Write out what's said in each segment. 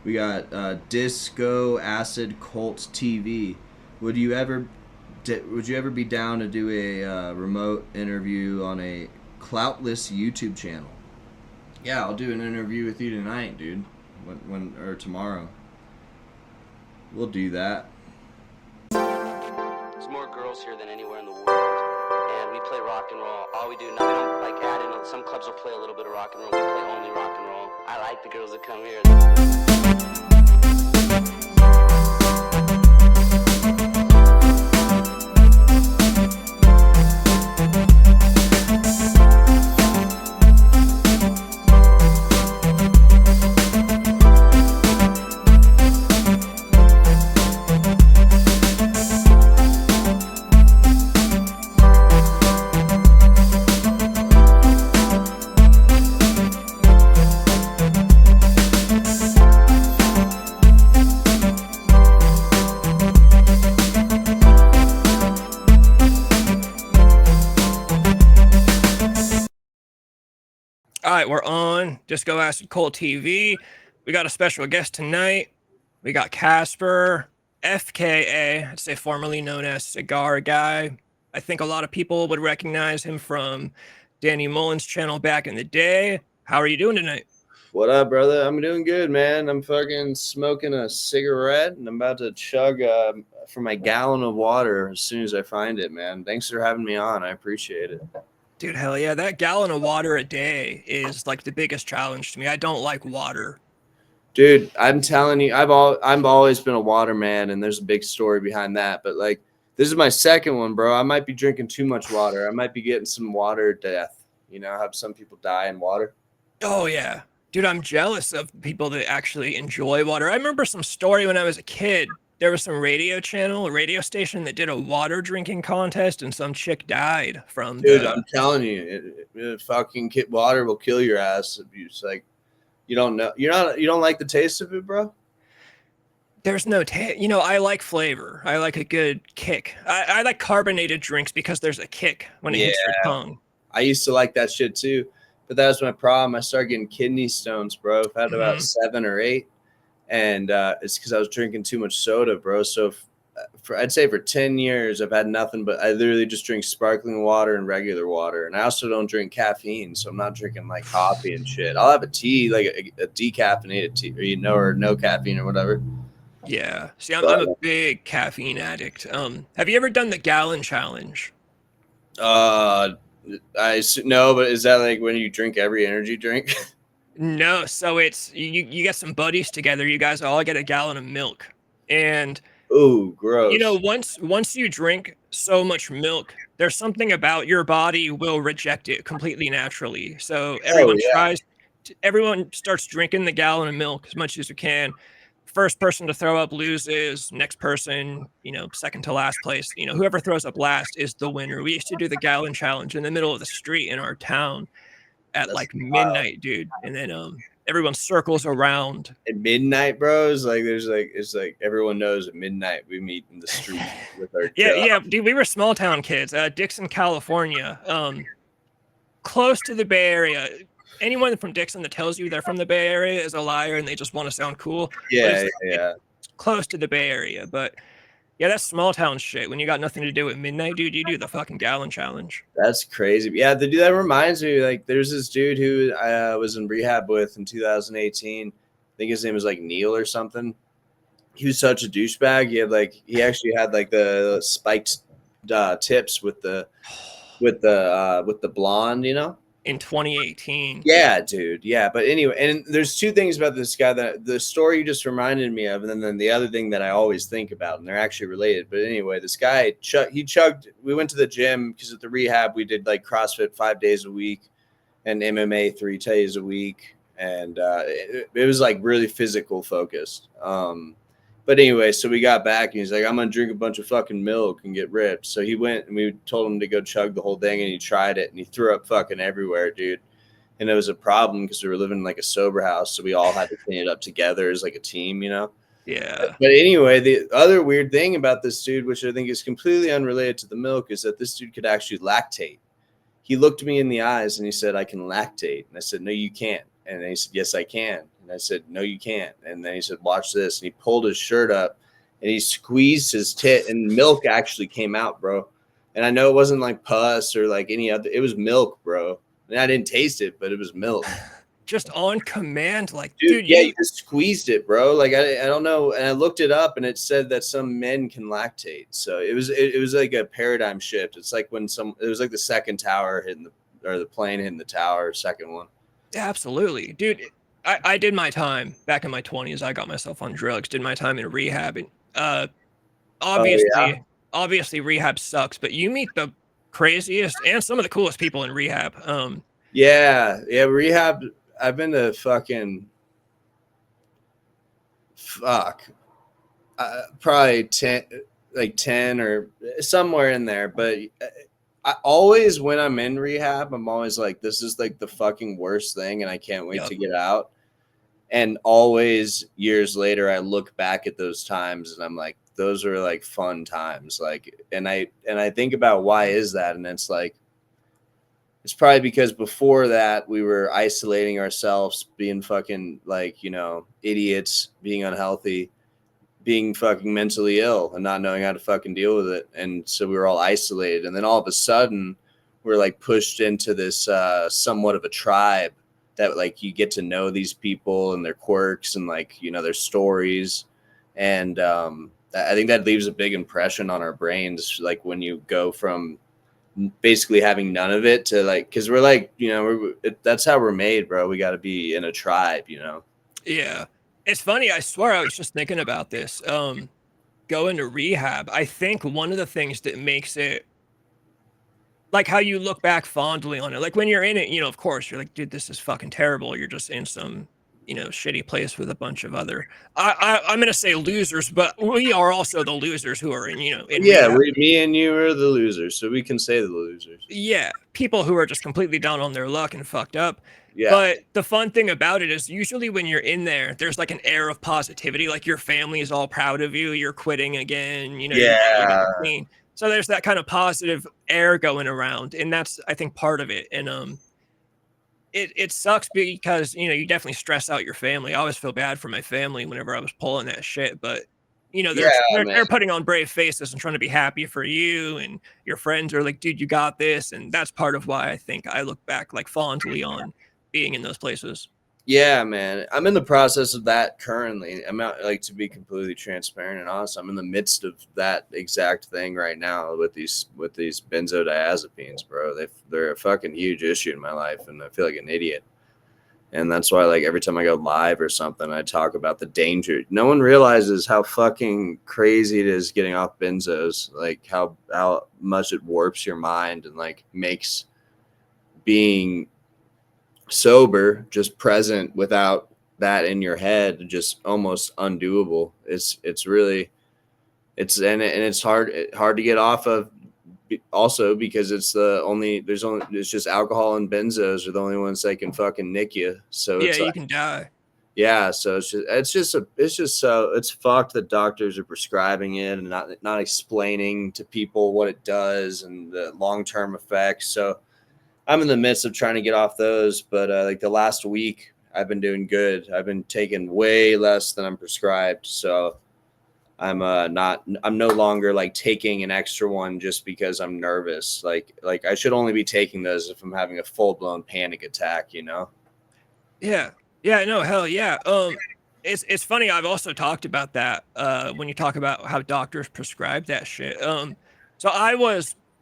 We got Disco Acid Cult TV. Would you ever would you ever be down to do a remote interview on a cloutless YouTube channel? Yeah, I'll do an interview with you tonight, dude. When or tomorrow. We'll do that. There's more girls here than anywhere in the world. And we play rock and roll. All we do now, we don't like add in. Some clubs will play a little bit of rock and roll. We play only rock and roll. I like the girls that come here. All right, we're on Disco Acid Cold TV. We got a special guest tonight. We got Casper, FKA, I'd say formerly known as CIGAR Guy. I think a lot of people would recognize him from Danny Mullen's channel back in the day. How are you doing tonight? What up, brother? I'm doing good, man. I'm fucking smoking a cigarette and I'm about to chug for my gallon of water as soon as I find it, man. Thanks for having me on. I appreciate it. Dude, hell yeah. That gallon of water a day is like the biggest challenge to me. I don't like water. Dude, I'm telling you, I've always been a water man, and there's a big story behind that. But like, this is my second one, bro. I might be drinking too much water. I might be getting some water death. You know how some people die in water. Oh, yeah. Dude, I'm jealous of people that actually enjoy water. I remember some story when I was a kid. There was some a radio station that did a water drinking contest, and some chick died from Dude, the. I'm telling you, fucking water will kill your ass. It's like you don't know, you don't like the taste of it, bro. There's no I like flavor. I like a good kick. I like carbonated drinks because there's a kick when it hits your tongue. I used to like that shit too, but that was my problem. I started getting kidney stones, bro. I've had about 7 or 8, and it's because I was drinking too much soda, bro. So I'd say for 10 years, I've had nothing but I literally just drink sparkling water and regular water, and I also don't drink caffeine, so I'm not drinking like coffee and shit. I'll have a tea, like a decaffeinated tea, or no caffeine or whatever. Yeah. See, I'm a big caffeine addict. Have you ever done the gallon challenge? I no, but is that like when you drink every energy drink? No. So it's you get some buddies together. You guys all get a gallon of milk, and ooh, gross. Once you drink so much milk, there's something about your body will reject it completely naturally. So everyone starts drinking the gallon of milk as much as you can. First person to throw up loses. Next person, second to last place, whoever throws up last is the winner. We used to do the gallon challenge in the middle of the street in our town at like midnight, dude. And then everyone circles around at midnight, bro. It's like everyone knows at midnight we meet in the street with our yeah, dude. We were small town kids, Dixon, California, close to the Bay Area. Anyone from Dixon that tells you they're from the Bay Area is a liar, and they just want to sound cool. Yeah. It's close to the Bay Area, but yeah, that's small town shit. When you got nothing to do at midnight, dude, you do the fucking gallon challenge. That's crazy. Yeah, that reminds me. Like, there's this dude who I was in rehab with in 2018. I think his name was like Neil or something. He was such a douchebag. He actually had like the spiked tips with the blonde, in 2018. Yeah, dude. Yeah. But anyway, and there's two things about this guy that the story you just reminded me of, and then the other thing that I always think about, and they're actually related. But anyway, this guy, he chugged. We went to the gym because at the rehab we did like CrossFit 5 days a week and MMA 3 days a week. And it was like really physical focused. But anyway, so we got back and he's like, I'm going to drink a bunch of fucking milk and get ripped. So he went and we told him to go chug the whole thing, and he tried it and he threw up fucking everywhere, dude. And it was a problem because we were living in like a sober house. So we all had to clean it up together as like a team, Yeah. But anyway, the other weird thing about this dude, which I think is completely unrelated to the milk, is that this dude could actually lactate. He looked me in the eyes and he said, I can lactate. And I said, no, you can't. And he said, yes, I can. And I said, no, you can't. And then he said, watch this. And he pulled his shirt up and he squeezed his tit, and milk actually came out, bro. And I know it wasn't like pus or like any other, it was milk, bro. And I didn't taste it, but it was milk. Just on command, like, dude, yeah, you just squeezed it, bro. Like, I don't know. And I looked it up and it said that some men can lactate. So it was like a paradigm shift. It's like when it was like the second tower hitting the plane hitting the tower, second one. Absolutely, dude. I did my time back in my 20s. I got myself on drugs, did my time in rehab. And obviously rehab sucks, but you meet the craziest and some of the coolest people in rehab. Yeah, rehab. I've been to probably 10 or somewhere in there. But I always, when I'm in rehab, I'm always like, this is like the fucking worst thing, and I can't wait to get out. And always years later, I look back at those times and I'm like, those are like fun times. Like, and I think about why is that? And it's like, it's probably because before that we were isolating ourselves, being fucking like, you know, idiots, being unhealthy, being fucking mentally ill and not knowing how to fucking deal with it. And so we were all isolated. And then all of a sudden we're like pushed into this somewhat of a tribe that like you get to know these people and their quirks and like, you know, their stories. And I think that leaves a big impression on our brains. Like when you go from basically having none of it to like, cause we're like, you know, that's how we're made, bro. We got to be in a tribe, you know? Yeah. It's funny. I swear I was just thinking about this. Going to rehab. I think one of the things that makes it like how you look back fondly on it, like when you're in it, you know, of course you're like, dude, this is fucking terrible. You're just in some, you know, shitty place with a bunch of other, I'm going to say losers, but we are also the losers who are in, you know, in rehab. Me and you are the losers. So we can say the losers. Yeah. People who are just completely down on their luck and fucked up. Yeah. But the fun thing about it is usually when you're in there, there's like an air of positivity. Like your family is all proud of you. You're quitting again, you know, you're clean. So there's that kind of positive air going around. And that's, I think, part of it. And it sucks because, you know, you definitely stress out your family. I always feel bad for my family whenever I was pulling that shit. But, you know, they're putting on brave faces and trying to be happy for you. And your friends are like, dude, you got this. And that's part of why I think I look back like fondly on being in those places. Yeah, man. I'm in the process of that currently. I'm not, like, to be completely transparent and honest, I'm in the midst of that exact thing right now with these benzodiazepines, bro. They're a fucking huge issue in my life, and I feel like an idiot. And that's why, like, every time I go live or something, I talk about the danger. No one realizes how fucking crazy it is getting off benzos, like how much it warps your mind and like makes being sober, just present without that in your head, just almost undoable. It's hard to get off of, also because it's just alcohol and benzos are the only ones that can fucking nick you. So yeah, you can die. Yeah, so it's fucked that doctors are prescribing it and not explaining to people what it does and the long-term effects. So I'm in the midst of trying to get off those, but like the last week I've been doing good. I've been taking way less than I'm prescribed. So I'm no longer like taking an extra one just because I'm nervous. Like I should only be taking those if I'm having a full-blown panic attack, you know? Yeah. Yeah, no, hell yeah. It's funny. I've also talked about that when you talk about how doctors prescribe that shit. So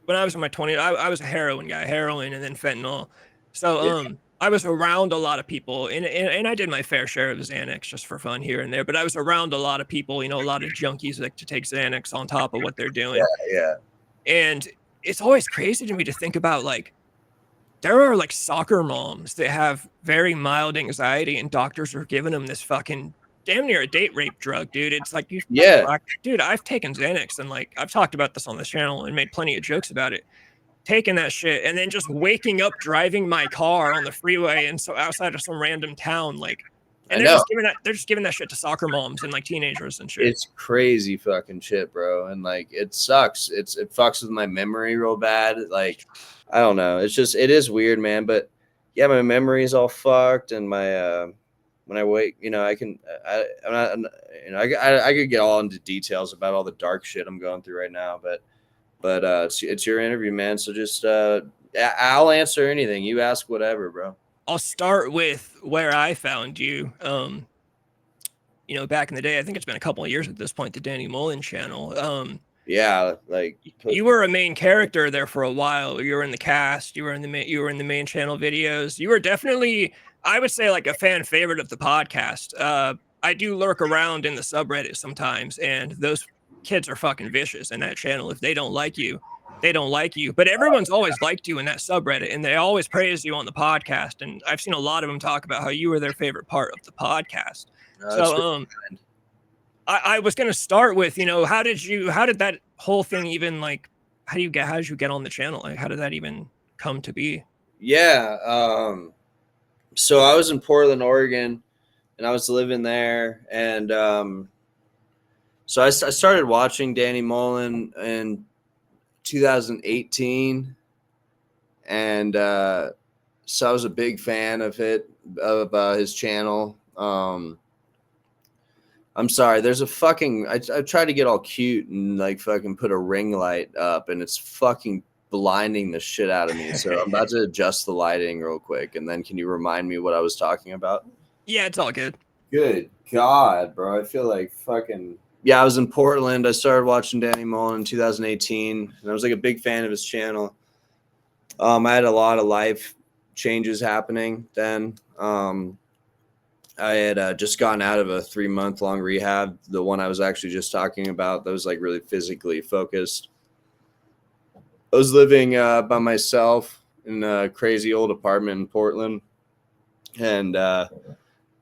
when I was in my 20s, I was a heroin guy, heroin and then fentanyl. So I was around a lot of people, and I did my fair share of Xanax just for fun here and there. But I was around a lot of people, you know, a lot of junkies like to take Xanax on top of what they're doing. Yeah. And it's always crazy to me to think about, like, there are like soccer moms that have very mild anxiety, and doctors are giving them this fucking damn near a date rape drug, dude. It's like, dude, I've taken Xanax, and like I've talked about this on this channel and made plenty of jokes about it. Taking that shit and then just waking up driving my car on the freeway and so outside of some random town, like, and they're just giving that shit to soccer moms and like teenagers and shit. It's crazy fucking shit, bro. And like it sucks. It fucks with my memory real bad. Like, I don't know. It is weird, man. But yeah, my memory is all fucked, and my when I wake, you know, I can, I'm not, you know, I could get all into details about all the dark shit I'm going through right now, but it's your interview, man. So just, I'll answer anything. You ask whatever, bro. I'll start with where I found you. You know, back in the day, I think it's been a couple of years at this point, the Danny Mullen channel. Yeah, like you were a main character there for a while. You were in the cast. You were in the main channel videos. You were definitely, I would say, like a fan favorite of the podcast. I do lurk around in the subreddit sometimes, and those kids are fucking vicious in that channel. If they don't like you, they don't like you. But everyone's always liked you in that subreddit, and they always praise you on the podcast. And I've seen a lot of them talk about how you were their favorite part of the podcast. So, I was going to start with, you know, how did that whole thing even, like, how did you get on the channel? Like, how did that even come to be? Yeah. So I was in Portland, Oregon, and I was living there. And so I started watching Danny Mullen in 2018. And so I was a big fan of his channel. I'm sorry. There's a fucking. I tried to get all cute and like fucking put a ring light up, and it's fucking blinding the shit out of me. So I'm about to adjust the lighting real quick, and then can you remind me what I was talking about? Yeah, it's all good. Good God, bro. I feel like fucking. Yeah, I was in Portland. I started watching Danny Mullen in 2018, and I was like a big fan of his channel. I had a lot of life changes happening then. I had just gotten out of a 3-month-long rehab, the one I was actually just talking about that was like really physically focused. I was living by myself in a crazy old apartment in Portland, and I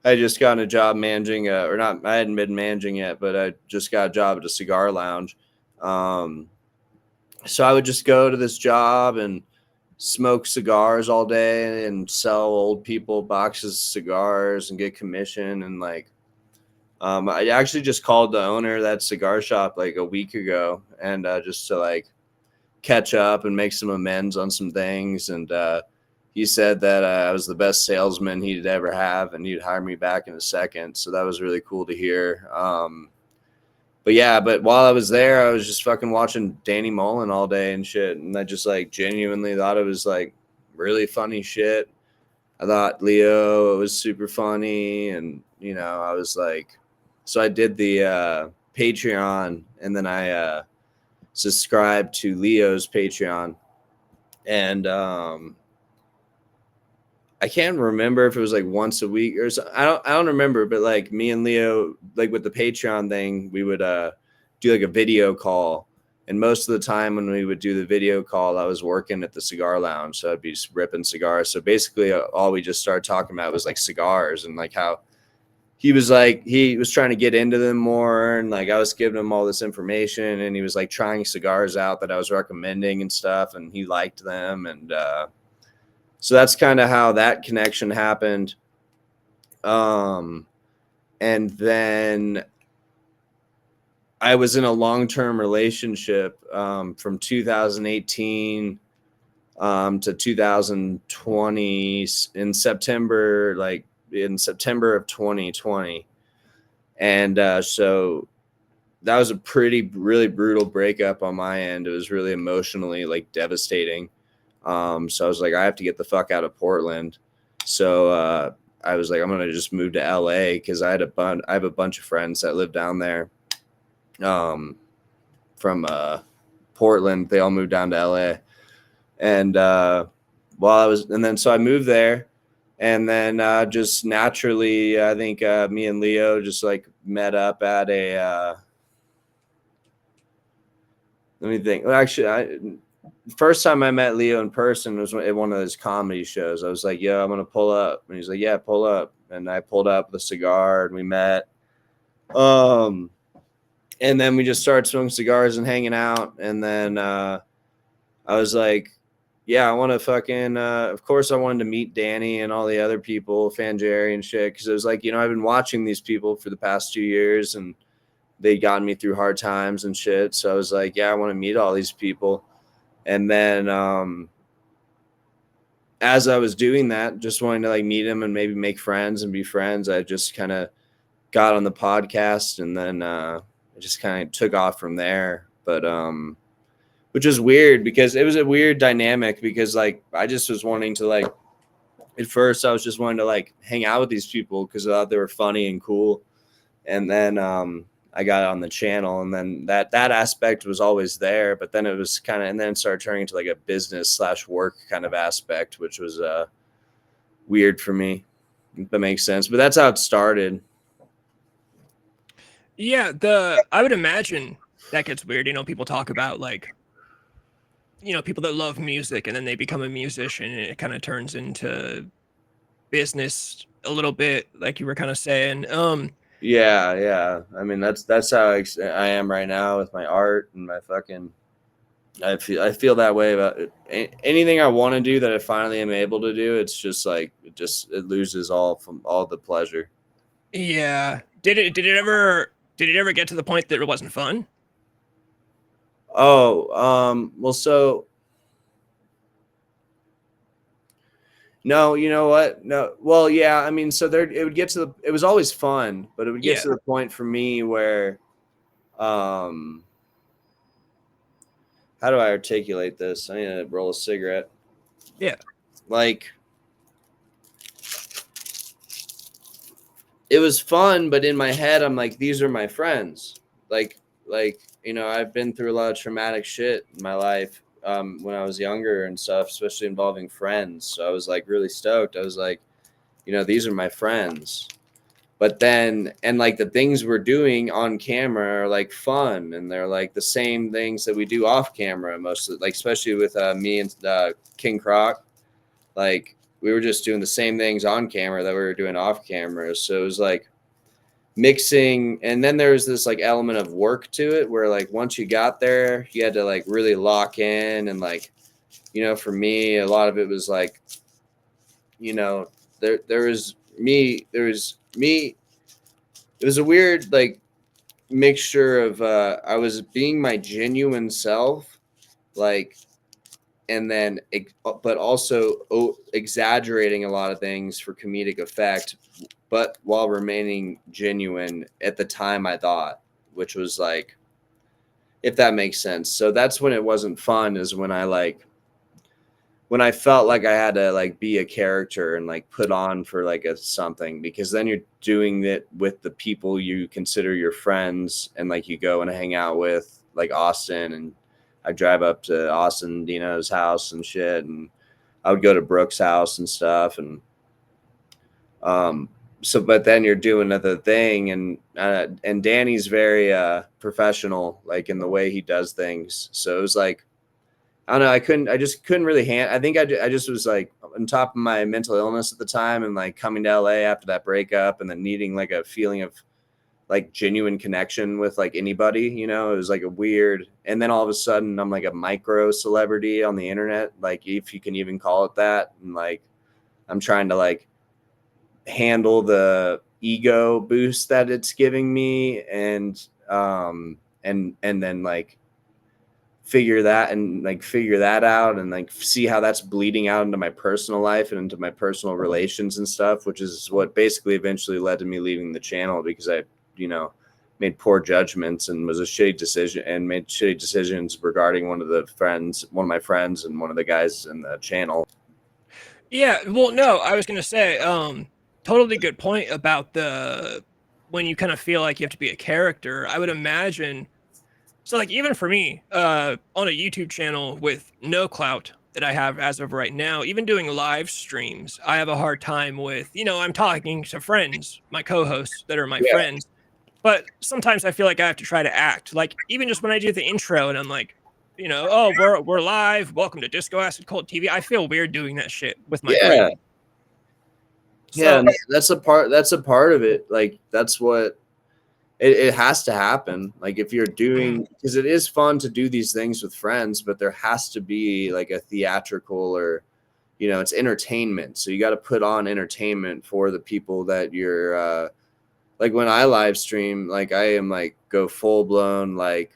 just got a job managing, or not, I hadn't been managing yet, but I just got a job at a cigar lounge. So I would just go to this job and smoke cigars all day and sell old people boxes of cigars and get commission. And like, I actually just called the owner of that cigar shop like a week ago, and just to like catch up and make some amends on some things. And he said that I was the best salesman he'd ever have, and he'd hire me back in a second. So that was really cool to hear. But while I was there, I was just fucking watching Danny Mullen all day and shit. And I just like genuinely thought it was like really funny shit. I thought Leo was super funny. And, you know, I was like, so I did the Patreon, and then I subscribed to Leo's Patreon. And I can't remember if it was like once a week or so. I don't remember, but like me and Leo, like with the Patreon thing, we would do like a video call. And most of the time when we would do the video call, I was working at the cigar lounge. So I'd be ripping cigars. So basically all we just started talking about was like cigars, and like how he was trying to get into them more. And like I was giving him all this information, and he was like trying cigars out that I was recommending and stuff. And he liked them. And so that's kind of how that connection happened. And then I was in a long-term relationship from 2018 to 2020 in September of 2020. And so that was a really brutal breakup on my end. It was really emotionally like devastating. So I was like, I have to get the fuck out of Portland. So I was like, I'm gonna just move to LA because I have a bunch of friends that live down there. From Portland, they all moved down to LA. And so I moved there, and then just naturally, I think me and Leo just like met up at a. Let me think. Well, actually, first time I met Leo in person was at one of his comedy shows. I was like, "Yo, I'm gonna pull up," and he's like, "Yeah, pull up." And I pulled up with a cigar, and we met. And then we just started smoking cigars and hanging out. And then I was like, "Yeah, I want to fucking." Of course, I wanted to meet Danny and all the other people, Fan Jerry and shit, because it was like, you know, I've been watching these people for the past 2 years, and they got me through hard times and shit. So I was like, "Yeah, I want to meet all these people." And then as I was doing that, just wanting to like meet him and maybe make friends and be friends, I just kind of got on the podcast, and then it just kind of took off from there. But which is weird because it was a weird dynamic, because like I just was wanting to like, at first I was just wanting to like hang out with these people because I thought they were funny and cool. And then I got on the channel, and then that aspect was always there, but then it was kind of, and then it started turning into like a business / work kind of aspect, which was weird for me, if that makes sense. But that's how it started. Yeah, I would imagine that gets weird. You know, people talk about like, you know, people that love music and then they become a musician and it kind of turns into business a little bit, like you were kind of saying. Yeah. I mean, that's how I am right now with my art and my fucking. I feel that way about it. Anything I want to do that I finally am able to do. It's just like it loses all the pleasure. Yeah. Did it ever get to the point that it wasn't fun? Oh, well, so no, you know what? No, well, yeah, I mean, so there, it was always fun, but it would get Yeah. to the point for me where, um, how do I articulate this? I need to roll a cigarette. Yeah. Like, it was fun, but in my head, I'm like, these are my friends. Like, you know, I've been through a lot of traumatic shit in my life when I was younger and stuff, especially involving friends. So I was like really stoked. I was like, you know, these are my friends. But then, and like the things we're doing on camera are like fun, and they're like the same things that we do off camera mostly, like especially with me and King Croc. Like we were just doing the same things on camera that we were doing off camera. So it was like mixing, and then there was this like element of work to it where like once you got there, you had to like really lock in, and like, you know, for me, a lot of it was like, you know, there was me. It was a weird like mixture of I was being my genuine self, like, and then but also exaggerating a lot of things for comedic effect, but while remaining genuine at the time, I thought, which was like, if that makes sense. So that's when it wasn't fun, is when I felt like I had to like be a character and like put on for like a something, because then you're doing it with the people you consider your friends, and like you go and hang out with like Austin, and I drive up to Austin Dino's house and shit, and I would go to Brooke's house and stuff, and so but then you're doing another thing, and Danny's very professional like in the way he does things. So it was like, I don't know. I just couldn't really I think I just was like on top of my mental illness at the time, and like coming to LA after that breakup, and then needing like a feeling of like genuine connection with like anybody, you know. It was like a weird, and then all of a sudden I'm like a micro celebrity on the internet, like if you can even call it that. And like, I'm trying to like handle the ego boost that it's giving me, and then like figure that out, and like see how that's bleeding out into my personal life and into my personal relations and stuff, which is what basically eventually led to me leaving the channel, because I, you know, made poor judgments and was a shitty decision and made shitty decisions regarding one of my friends and one of the guys in the channel. Yeah, well, no, I was gonna say, totally good point about when you kind of feel like you have to be a character. I would imagine, so like even for me, on a YouTube channel with no clout that I have as of right now, even doing live streams, I have a hard time with, you know, I'm talking to friends, my co-hosts that are my Yeah. friends, but sometimes I feel like I have to try to act like, even just when I do the intro and I'm like, you know, oh, we're live. Welcome to Disco Acid Cult TV. I feel weird doing that shit with my Yeah. friends. Yeah. So That's a part of it. Like, that's what it has to happen. Like, if you're doing, because it is fun to do these things with friends, but there has to be like a theatrical, or, you know, it's entertainment. So you got to put on entertainment for the people that you're, like when I live stream, like I am like go full blown, like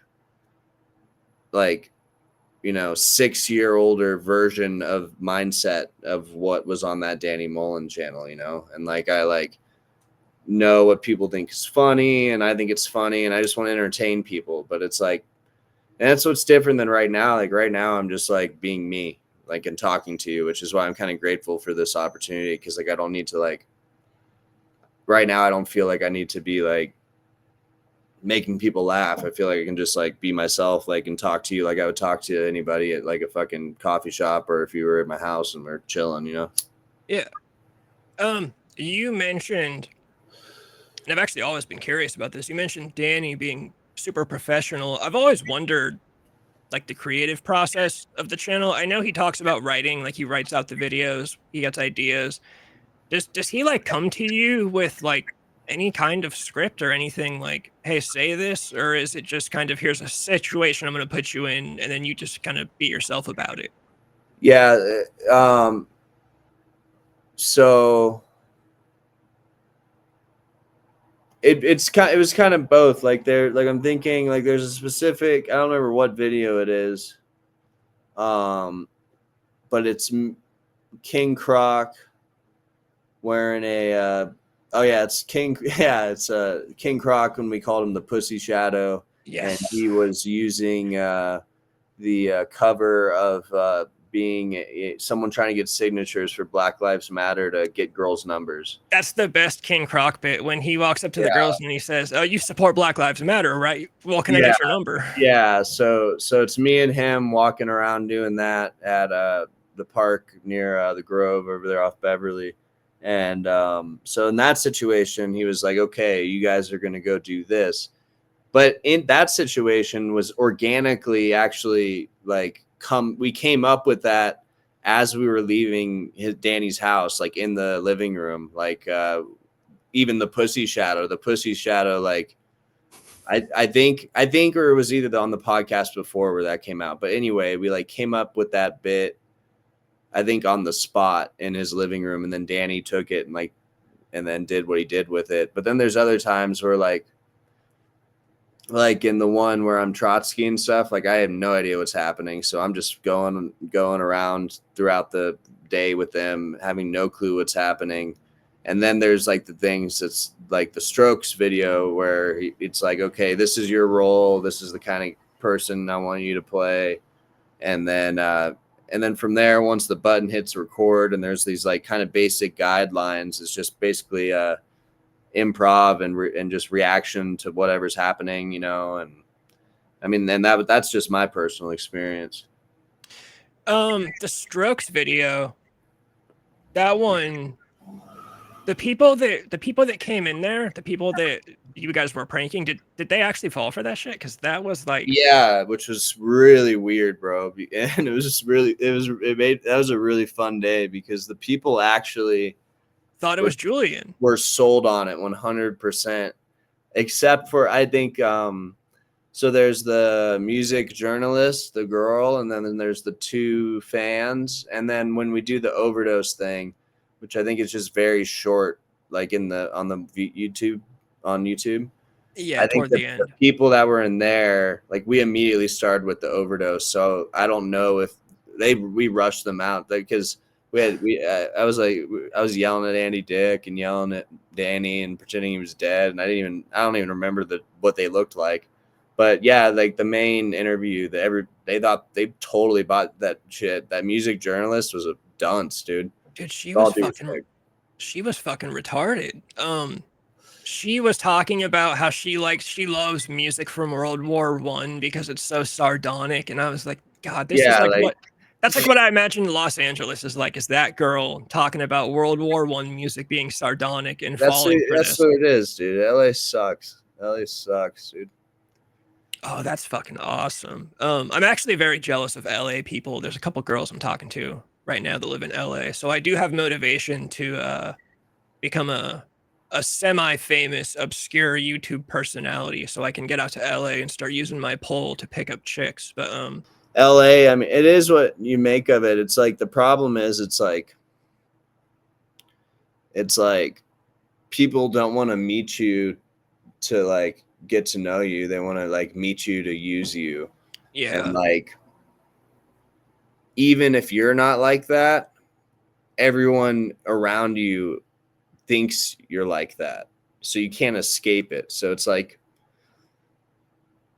you know, 6-year older version of mindset of what was on that Danny Mullen channel, you know, and like I like know what people think is funny, and I think it's funny, and I just want to entertain people. But it's like, and that's what's different than right now. Like right now, I'm just like being me, like, and talking to you, which is why I'm kind of grateful for this opportunity, because like I don't need to like right now. I don't feel like I need to be like making people laugh. I feel like I can just like be myself, like, and talk to you like I would talk to anybody at like a fucking coffee shop, or if you were at my house and we're chilling, you know? Yeah. You mentioned, and I've actually always been curious about this. You mentioned Danny being super professional. I've always wondered, like, the creative process of the channel. I know he talks about writing, like he writes out the videos, he gets ideas. Does he like come to you with like any kind of script or anything like, hey, say this, or is it just kind of, here's a situation I'm going to put you in, and then you just kind of be yourself about it? Yeah. So it was kind of both. Like there, like I'm thinking like there's a specific, I don't remember what video it is. But it's King Croc wearing a oh yeah, it's King yeah, it's King Croc when we called him the Pussy Shadow, and Yes. he was using the cover of being someone trying to get signatures for Black Lives Matter to get girls' numbers. That's the best King Croc bit, when he walks up to the Yeah, girls and he says, "Oh, you support Black Lives Matter, right? Well, can I yeah, get your number?" yeah. So it's me and him walking around doing that at the park near the Grove over there off Beverly. And so in that situation, he was like, okay, you guys are going to go do this. But in that situation was organically actually like we came up with that as we were leaving Danny's house, like in the living room, like even the pussy shadow, like I think, or it was either on the podcast before where that came out. But anyway, we like came up with that bit, I think, on the spot in his living room, and then Danny took it and like, and then did what he did with it. But then there's other times where like in the one where I'm Trotsky and stuff, like I have no idea what's happening. So I'm just going around throughout the day with them, having no clue what's happening. And then there's like the things that's like the Strokes video where it's like, okay, this is your role. This is the kind of person I want you to play. And then from there, once the button hits record and there's these like kind of basic guidelines, it's just basically improv and just reaction to whatever's happening, you know. And I mean, and that's just my personal experience. The Strokes video, that one, the people that came in there, the people that you guys were pranking, did they actually fall for that shit? Because that was like, Yeah, which was really weird, bro. And it was just really, that was a really fun day because the people actually thought it was Julian. were sold on it 100%, except for I think so there's the music journalist, the girl, and then there's the two fans. And then when we do the overdose thing, which I think is just very short, like on YouTube, Yeah, I think toward the end. the people that were in there, like we immediately started with the overdose. So I don't know if we rushed them out because I was yelling at Andy Dick and yelling at Danny and pretending he was dead, and I don't even remember what they looked like. But yeah, like the main interview, they thought they totally bought that shit. That music journalist was a dunce, dude. Dude, she All was due fucking respect. retarded. She was talking about how she loves music from World War One because it's so sardonic, and I was like, God, this is Yeah, like like that's like what I imagine Los Angeles is like. Is that girl talking about World War One music being sardonic and falling for that's this? what it is, dude. LA sucks. LA sucks, dude. Oh, that's fucking awesome. I'm actually very jealous of LA people. There's a couple girls I'm talking to right now that live in LA, so I do have motivation to become a semi-famous, obscure YouTube personality, so I can get out to LA and start using my pole to pick up chicks. But LA, I mean, it is what you make of it. It's like the problem is, it's like people don't want to meet you to like get to know you. They want to like meet you to use you. yeah, And like even if you're not like that, everyone around you thinks you're like that. So you can't escape it. So it's like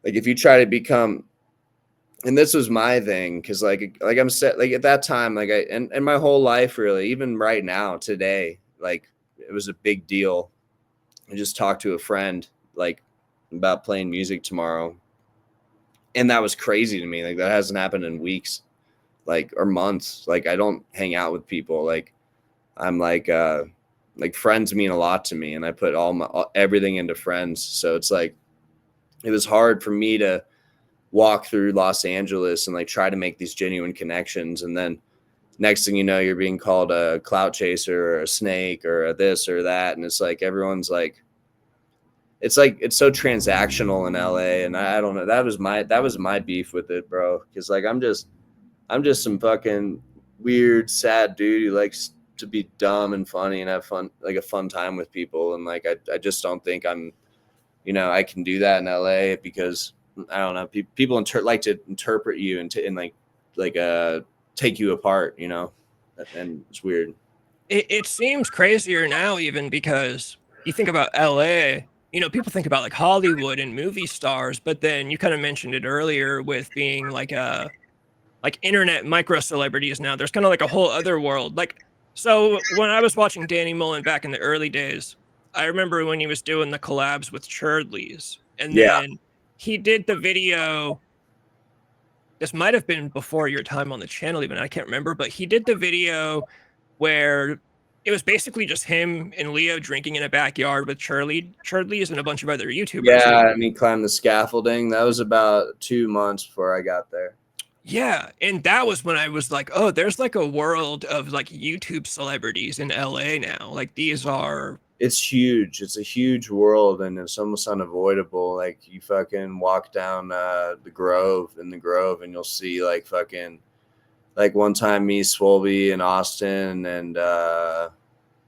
if you try to become, and this was my thing, because like I'm set, like at that time, like and my whole life really, even right now today, like it was a big deal. I just talked to a friend like about playing music tomorrow, and that was crazy to me. Like that hasn't happened in weeks, like, or months. Like I don't hang out with people. Like I'm like friends mean a lot to me, and I put everything into friends. So it's like it was hard for me to walk through Los Angeles and like try to make these genuine connections, and then next thing you know, you're being called a clout chaser or a snake or a this or that, and it's like everyone's like, it's so transactional in LA, and I don't know. That was my beef with it, bro. Because like I'm just some fucking weird, sad dude who likes to be dumb and funny and have fun, like a fun time with people, and like I just don't think I'm, I can do that in LA, because I don't know, people like to interpret you and take you apart, and it's weird. It seems crazier now, even because you think about LA, people think about like Hollywood and movie stars, but then you kind of mentioned it earlier with being like internet micro celebrities now. There's kind of like a whole other world. Like, so when I was watching Danny Mullen back in the early days, I remember when he was doing the collabs with Churdleys, and Yeah. then he did the video. This might have been before your time on the channel, even I can't remember, but he did the video where it was basically just him and Leo drinking in a backyard with Churdleys and a bunch of other YouTubers. Yeah, and he climbed the scaffolding. That was about 2 months before I got there. Yeah, and that was when I was like, oh, there's like a world of like YouTube celebrities in LA now. Like these are, it's huge. It's a huge world, and it's almost unavoidable. Like you fucking walk down the Grove, and you'll see like fucking, like one time me, Swolby, and Austin, and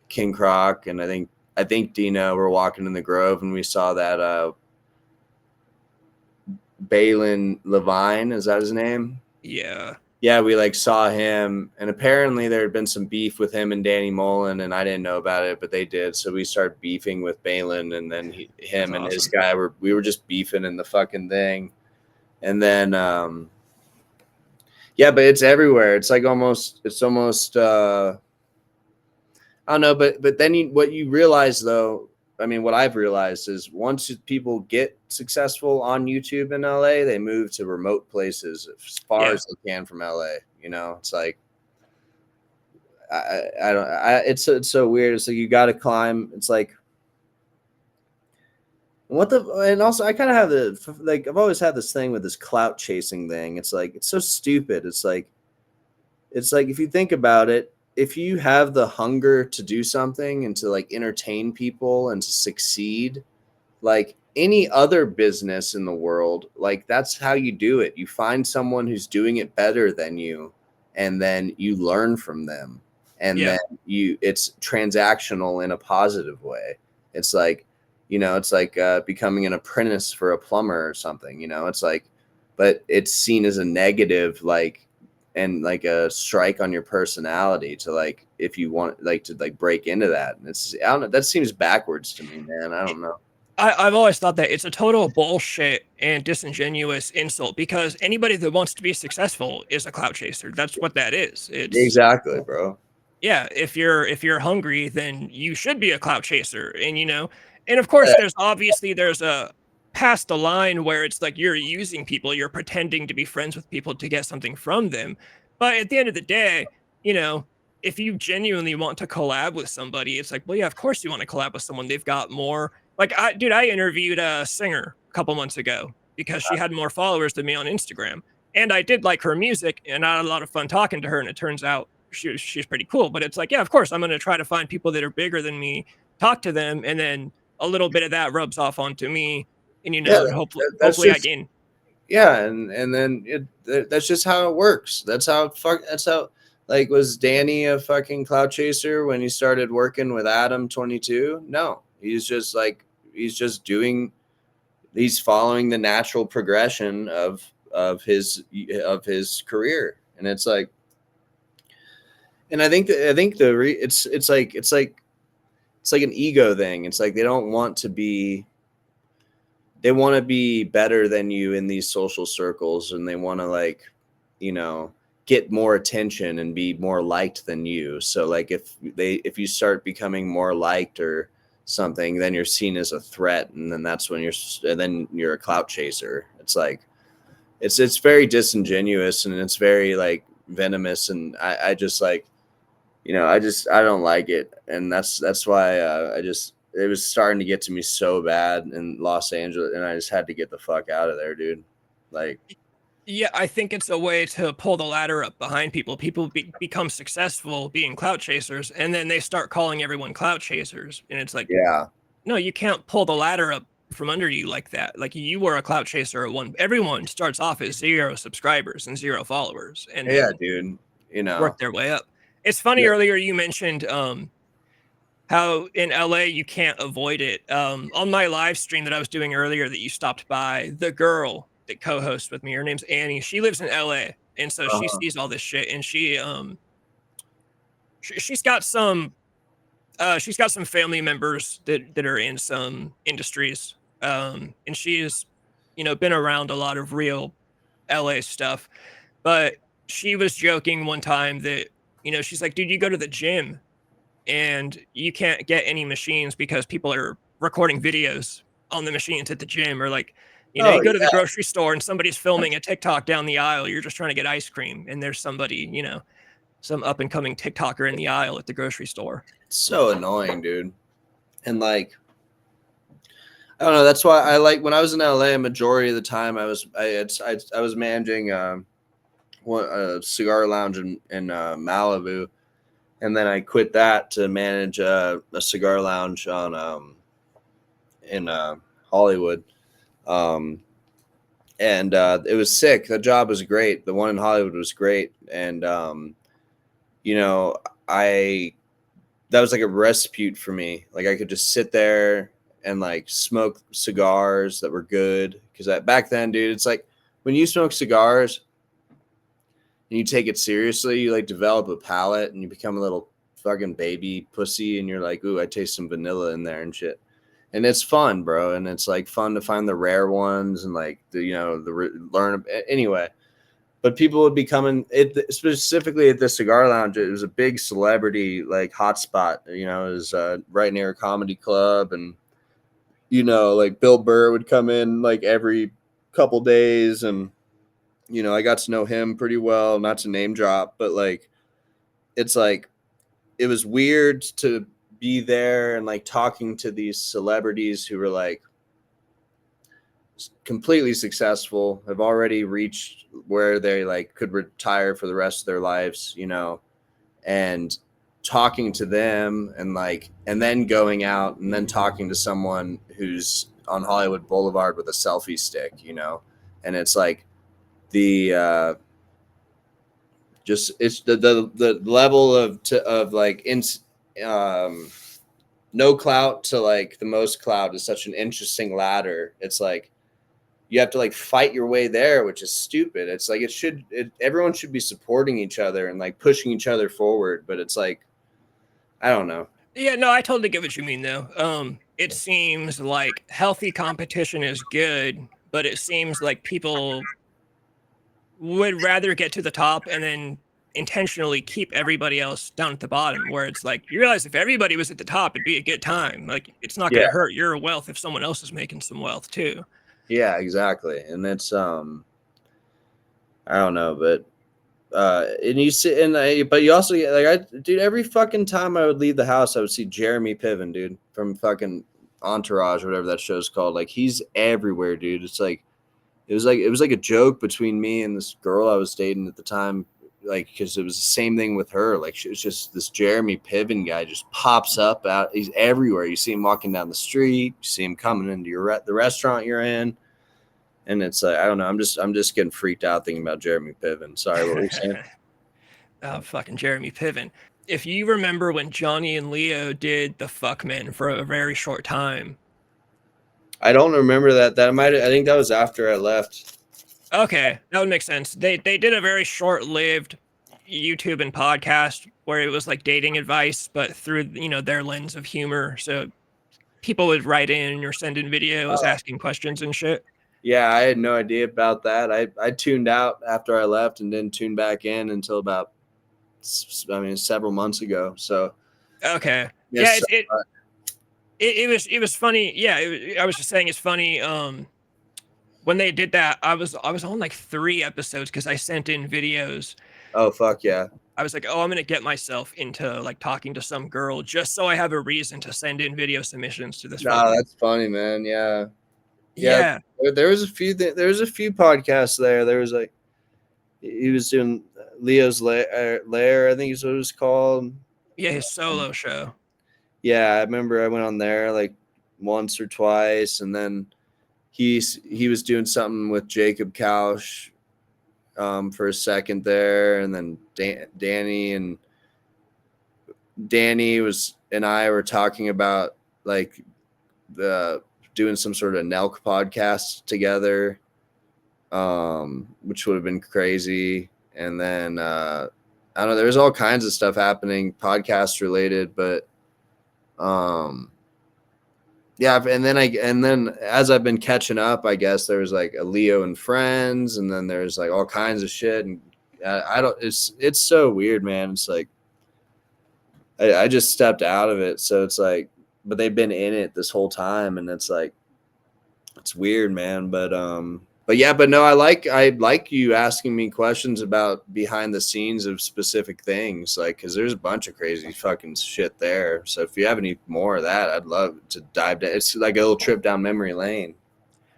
King Croc, and I think Dino were walking in the Grove, and we saw that Balin Levine, is that his name? yeah. Yeah, we like saw him, and apparently there had been some beef with him and Danny Mullen, and I didn't know about it, but they did. So we started beefing with Balin, and then him and his guy we were just beefing in the fucking thing, and then yeah, but it's everywhere. It's like almost I don't know, but then what you realize though, I mean, what I've realized is once people get successful on YouTube in LA, they move to remote places as far as they can from LA. It's like it's so weird. It's like you got to climb. It's like and also I kind of have I've always had this thing with this clout chasing thing. It's like it's so stupid. It's like if you think about it, if you have the hunger to do something and to like entertain people and to succeed, like any other business in the world, like that's how you do it. You find someone who's doing it better than you, and then you learn from them, and then it's transactional in a positive way. It's like, it's like becoming an apprentice for a plumber or something, it's like, but it's seen as a negative, like, and like a strike on your personality to like, if you want like to like break into that. And I don't know, that seems backwards to me, man. I don't know. I've always thought that it's a total bullshit and disingenuous insult, because anybody that wants to be successful is a clout chaser. That's what that is. It's exactly, bro. Yeah, if you're hungry, then you should be a clout chaser. And and of course there's a past the line where it's like you're using people, you're pretending to be friends with people to get something from them. But at the end of the day, if you genuinely want to collab with somebody, it's like, well, yeah, of course you want to collab with someone. They've got more. Like I interviewed a singer a couple months ago because she had more followers than me on Instagram. And I did like her music, and I had a lot of fun talking to her. And it turns out she's pretty cool. But it's like, yeah, of course, I'm going to try to find people that are bigger than me, talk to them, and then a little bit of that rubs off onto me, and and hopefully I gain. Yeah, and then that's just how it works. That's how like, was Danny a fucking cloud chaser when he started working with Adam 22? No, he's just following the natural progression of his career. And it's like, And I think it's like an ego thing. It's like they want to be better than you in these social circles, and they want to like, get more attention and be more liked than you. So like if you start becoming more liked or something, then you're seen as a threat, and then that's when you're a clout chaser. It's like it's very disingenuous, and it's very like venomous, and I just like, I don't like it, and that's why it was starting to get to me so bad in Los Angeles, and I just had to get the fuck out of there, dude. Like, Yeah, I think it's a way to pull the ladder up behind people. People become successful being clout chasers, and then they start calling everyone clout chasers. And it's like, yeah, no, you can't pull the ladder up from under you like that. Like you were a clout chaser at one. Everyone starts off as 0 subscribers and 0 followers, and yeah, then dude. work their way up. It's funny. Yeah. Earlier you mentioned how in LA you can't avoid it. On my live stream that I was doing earlier that you stopped by, the girl that co-hosts with me, her name's Annie. She lives in LA, and so she sees all this shit, and she's got some family members that are in some industries, and she's been around a lot of real LA stuff. But she was joking one time that she's like, dude, you go to the gym and you can't get any machines because people are recording videos on the machines at the gym, or like, Oh, you go to the yeah. grocery store and somebody's filming a TikTok down the aisle. You're just trying to get ice cream, and there's somebody, some up and coming TikToker in the aisle at the grocery store. It's so annoying, dude. And like, I don't know. That's why I like when I was in LA. A majority of the time, I was managing a cigar lounge in Malibu, and then I quit that to manage a cigar lounge on in Hollywood. And it was sick. The job was great. The one in Hollywood was great, and that was like a respite for me. Like I could just sit there and like smoke cigars that were good. Because back then, dude, it's like when you smoke cigars and you take it seriously, you like develop a palate and you become a little fucking baby pussy, and you're like, ooh, I taste some vanilla in there and shit. And it's fun, bro. And it's like fun to find the rare ones and like learn anyway. But people would be coming specifically at the cigar lounge. It was a big celebrity like hotspot. It was right near a comedy club, and like Bill Burr would come in like every couple days, and I got to know him pretty well. Not to name drop, but like it's like it was weird to be there and like talking to these celebrities who were like completely successful, have already reached where they like could retire for the rest of their lives, and talking to them and then going out and then talking to someone who's on Hollywood Boulevard with a selfie stick, and it's like the just it's the level of like no clout to like the most clout is such an interesting ladder. It's like you have to like fight your way there, which is stupid. It's like everyone should be supporting each other and like pushing each other forward. But it's like, I don't know. Yeah, no, I totally get what you mean though. It seems like healthy competition is good, but it seems like people would rather get to the top and then intentionally keep everybody else down at the bottom, where it's like you realize if everybody was at the top, it'd be a good time. Like it's not going to hurt your wealth if someone else is making some wealth too. Yeah, exactly. And it's I don't know, but and you sit but you also dude, every fucking time I would leave the house, I would see Jeremy Piven, dude, from fucking Entourage, whatever that show's called. Like he's everywhere, dude. It's like it was like a joke between me and this girl I was dating at the time, like because it was the same thing with her. Like she was just this Jeremy Piven guy just pops up out. He's everywhere. You see him walking down the street. You see him coming into the restaurant you're in, and it's like I don't know. I'm just getting freaked out thinking about Jeremy Piven. Sorry, what were you saying? Oh, fucking Jeremy Piven. If you remember when Johnny and Leo did the Fuckmen for a very short time. I don't remember that. I think that was after I left. Okay, that would make sense. They did a very short-lived YouTube and podcast where it was like dating advice, but through, their lens of humor. So people would write in or send in videos asking questions and shit. Yeah, I had no idea about that. I tuned out after I left and didn't tune back in until about, several months ago. So Okay. Yeah, yes, it was funny. Yeah, I was just saying it's funny. When they did that, I was on like 3 episodes because I sent in videos. oh fuck yeah. I was like, oh, I'm gonna get myself into like talking to some girl just so I have a reason to send in video submissions to this Nah, fucking. that's funny, man. Yeah. Yeah, Yeah. there was a few there was a few podcasts there. There was like he was doing Leo's Lair, I think is what it was called. Yeah, his solo show. Yeah, I remember I went on there like once or twice, and then he was doing something with Jacob Kausch for a second there, and then Danny was and I were talking about like the doing some sort of Nelk podcast together, which would have been crazy. And then I don't know, there's all kinds of stuff happening podcast related, but yeah, and then as I've been catching up, I guess there was like a Leo and Friends, and then there's like all kinds of shit, and I don't. It's so weird, man. It's like I just stepped out of it, so it's like, but they've been in it this whole time, and it's like it's weird, man. But yeah, but no, I like you asking me questions about behind the scenes of specific things, like because there's a bunch of crazy fucking shit there. So if you have any more of that, I'd love to dive down. It's like a little trip down memory lane.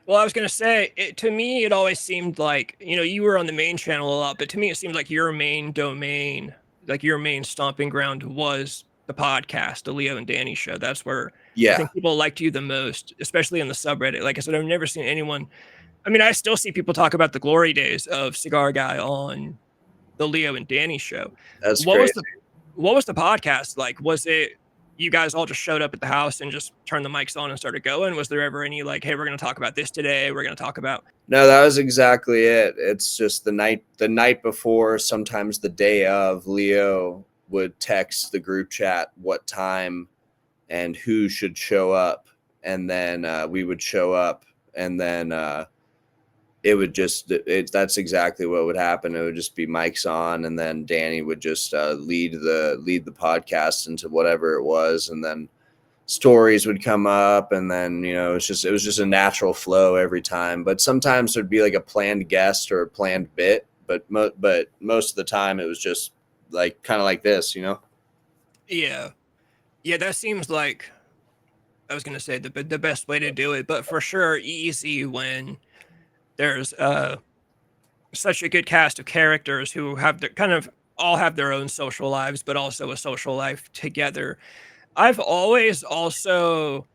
Well, I was gonna say, to me, it always seemed like you were on the main channel a lot, but to me, it seemed like your main domain, like your main stomping ground, was the podcast, the Leo and Danny show. That's where I think people liked you the most, especially in the subreddit. Like I said, I've never seen anyone. I mean, I still see people talk about the glory days of Cigar Guy on the Leo and Danny show. That's what crazy. What was the podcast like? Was it you guys all just showed up at the house and just turned the mics on and started going? Was there ever any like, hey, we're going to talk about this today? We're going to talk about. No, that was exactly it. It's just the night before, sometimes the day of, Leo would text the group chat what time and who should show up, and then we would show up, and then it would just that's exactly what would happen. It would just be mics on, and then Danny would just lead the podcast into whatever it was, and then stories would come up, and then it was just a natural flow every time. But sometimes there'd be like a planned guest or a planned bit, but most of the time it was just like kind of like this. Yeah, that seems like, I was gonna say, the best way to do it, but for sure easy when there's such a good cast of characters who have all have their own social lives, but also a social life together. I've always also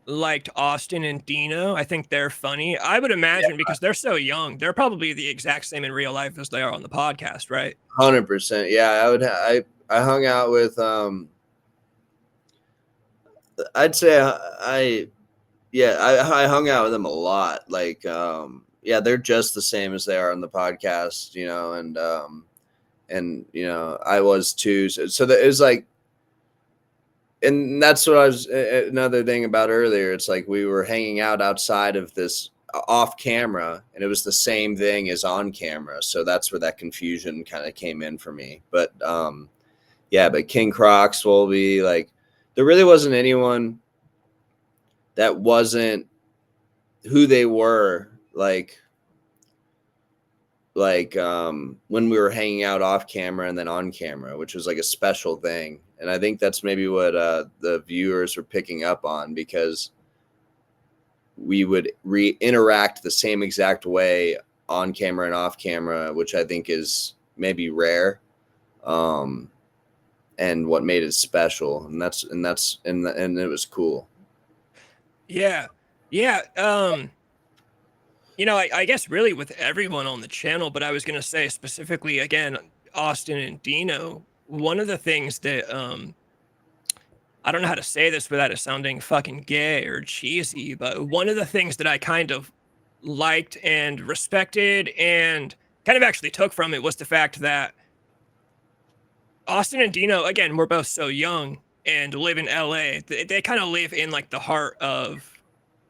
liked Austin and Dino. I think they're funny. I would imagine because they're so young, they're probably the exact same in real life as they are on the podcast, right? 100%. Yeah, I hung out with I'd say I hung out with them a lot. Like yeah, they're just the same as they are on the podcast, and I was too. So that it was like, and that's what I was another thing about earlier. It's like we were hanging out outside of this off camera, and it was the same thing as on camera. So that's where that confusion kind of came in for me. But yeah, but King Crocs will be like, there really wasn't anyone that wasn't who they were like when we were hanging out off camera and then on camera, which was like a special thing. And I think that's maybe what the viewers were picking up on, because we would interact the same exact way on camera and off camera, which I think is maybe rare. And what made it special, and it was cool. Yeah. I guess really with everyone on the channel, but I was going to say specifically, again, Austin and Dino, one of the things that, I don't know how to say this without it sounding fucking gay or cheesy, but one of the things that I kind of liked and respected and kind of actually took from it was the fact that Austin and Dino, again, we're both so young and live in LA. They kind of live in like the heart of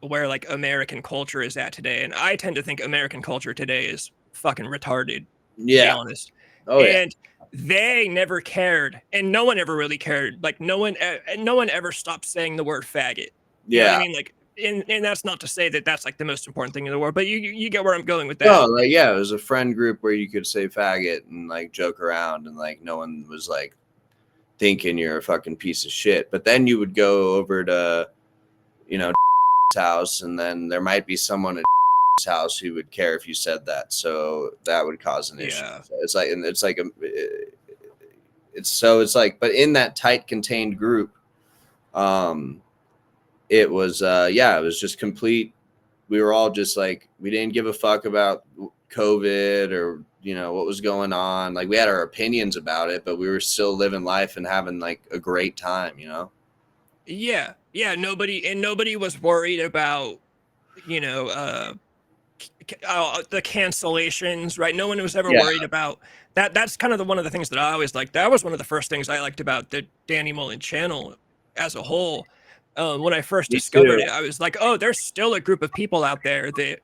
where like American culture is at today. And I tend to think American culture today is fucking retarded, to be Yeah. honest. Oh yeah. And they never cared, and no one ever really cared. Like no one ever stopped saying the word faggot. You know what I Yeah. mean? Like, and that's not to say that that's like the most important thing in the world, but you get where I'm going with No, that. like yeah, it was a friend group where you could say faggot and like joke around, and like no one was like thinking you're a fucking piece of shit. But then you would go over to, you know, house, and then there might be someone at house who would care if you said that. So that would cause an issue. Yeah. So it's like, and it's like, it's like, but in that tight contained group, um, it was, yeah, it was just complete. We were all just like, we didn't give a fuck about COVID or, you know, what was going on. Like we had our opinions about it, but we were still living life and having like a great time, you know? Yeah. Yeah. Nobody was worried about, you know, the cancellations, right? No one was ever Yeah, worried about that. That's kind of one of the things that I always liked. That was one of the first things I liked about the Danny Mullen channel as a whole. When I first me discovered too. it, I was like, oh, there's still a group of people out there that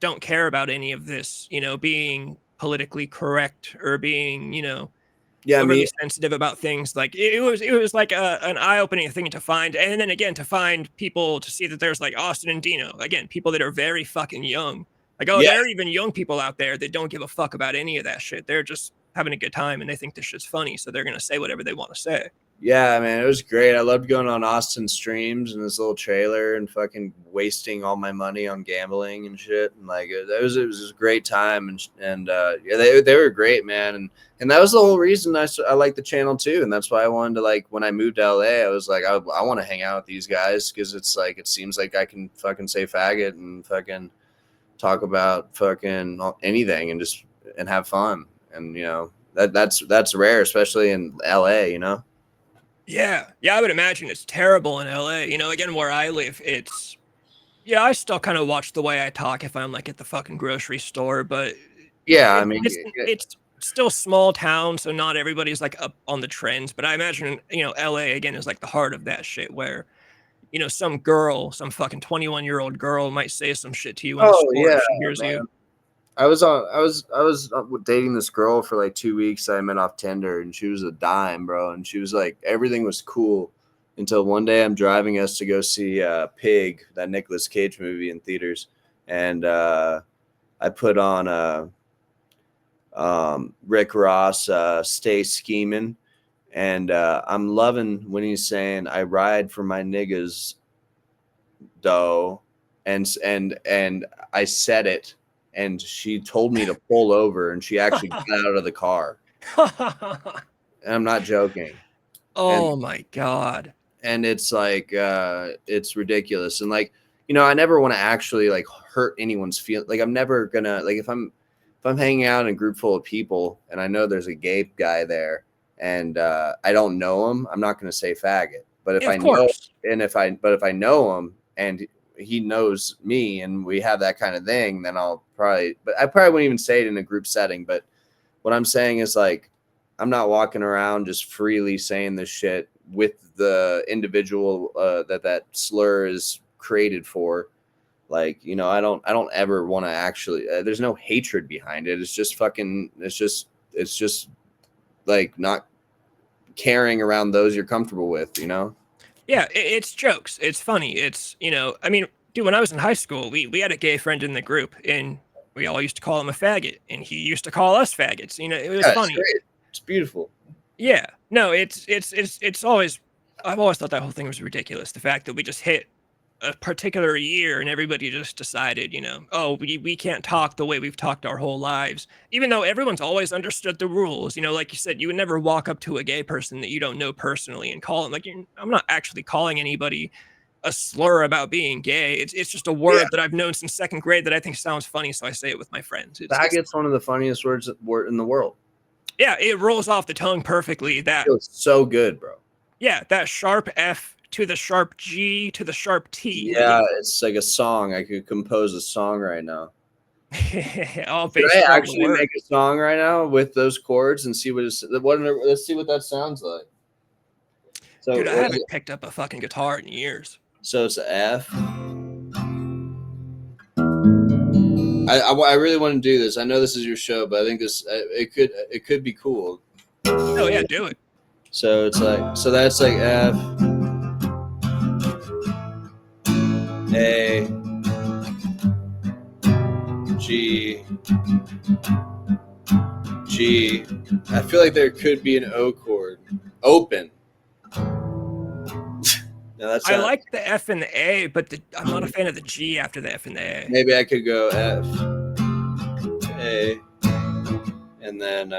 don't care about any of this, being politically correct or being, Yeah, overly me. sensitive about things. Like it was like an eye-opening thing to find, and then again to find people to see that there's like Austin and Dino, again, people that are very fucking young. Like, oh, Yeah, there are even young people out there that don't give a fuck about any of that shit. They're just having a good time and they think this shit's funny, so they're gonna say whatever they want to say. yeah, man, it was great. I loved going on Austin streams and this little trailer and fucking wasting all my money on gambling and shit. And like it was a great time. And yeah, they were great, man. And that was the whole reason I liked the channel too. And that's why I wanted to, like, when I moved to LA, I was like, I want to hang out with these guys because it's like it seems like I can fucking say faggot and fucking talk about fucking anything and just and have fun. And you know that's rare, especially in LA. You know. Yeah, yeah, I would imagine it's terrible in LA. Again, where I live, yeah, I still kind of watch the way I talk if I'm like at the fucking grocery store, but Yeah, I mean, it's still small town, so not everybody's like up on the trends. But I imagine, LA again is like the heart of that shit where, some girl, some fucking 21-year-old girl might say some shit to you in the oh store yeah, if she hears man. you. I was dating this girl for like 2 weeks. I met off Tinder, and she was a dime, bro. And she was like, everything was cool until one day I'm driving us to go see Pig, that Nicolas Cage movie, in theaters, and I put on Rick Ross, "Stay Scheming," and I'm loving when he's saying, "I ride for my niggas, though," and I said it, and she told me to pull over, and she actually got out of the car, and I'm not joking, and Oh my God. and it's like it's ridiculous, and like, you know, I never want to actually like hurt anyone's feel. Like I'm never gonna, like, if I'm hanging out in a group full of people and I know there's a gay guy there and I don't know him, I'm not gonna say faggot. But if Yeah, of I know, course. and if I know him and he knows me and we have that kind of thing, then but I probably wouldn't even say it in a group setting. But what I'm saying is, like, I'm not walking around just freely saying this shit with the individual that slur is created for. Like, you know, I don't ever want to actually, there's no hatred behind it. It's just fucking, it's just like not carrying around those you're comfortable with, you know? Yeah, it's jokes. It's funny. I mean, dude, when I was in high school, we had a gay friend in the group, and we all used to call him a faggot, and he used to call us faggots. It was Yeah, it's funny. great. It's beautiful. Yeah, no, it's always. I've always thought that whole thing was ridiculous. The fact that we just hit a particular year and everybody just decided, oh, we can't talk the way we've talked our whole lives, even though everyone's always understood the rules. Like you said, you would never walk up to a gay person that you don't know personally and call them like, I'm not actually calling anybody a slur about being gay. It's just a Yeah. word that I've known since second grade that I think sounds funny, so I say it with my friends. Faggot's one of the funniest words in the world. Yeah, it rolls off the tongue perfectly. It feels so good, bro. Yeah, that sharp F to the sharp G to the sharp T. Yeah, it's like a song. I could compose a song right now. All Should bass I drum actually work. make a song right now with those chords and see let's see what that sounds like. So Dude, I what is it? haven't picked up a fucking guitar in years. So it's a F. I really want to do this. I know this is your show, but I think it could be cool. Oh yeah, do it. So it's like that's like F A G G. I feel like there could be an O chord. Open. No, that's I not. like the F and the A, but I'm not a fan of the G after the F and the A. Maybe I could go F A, and then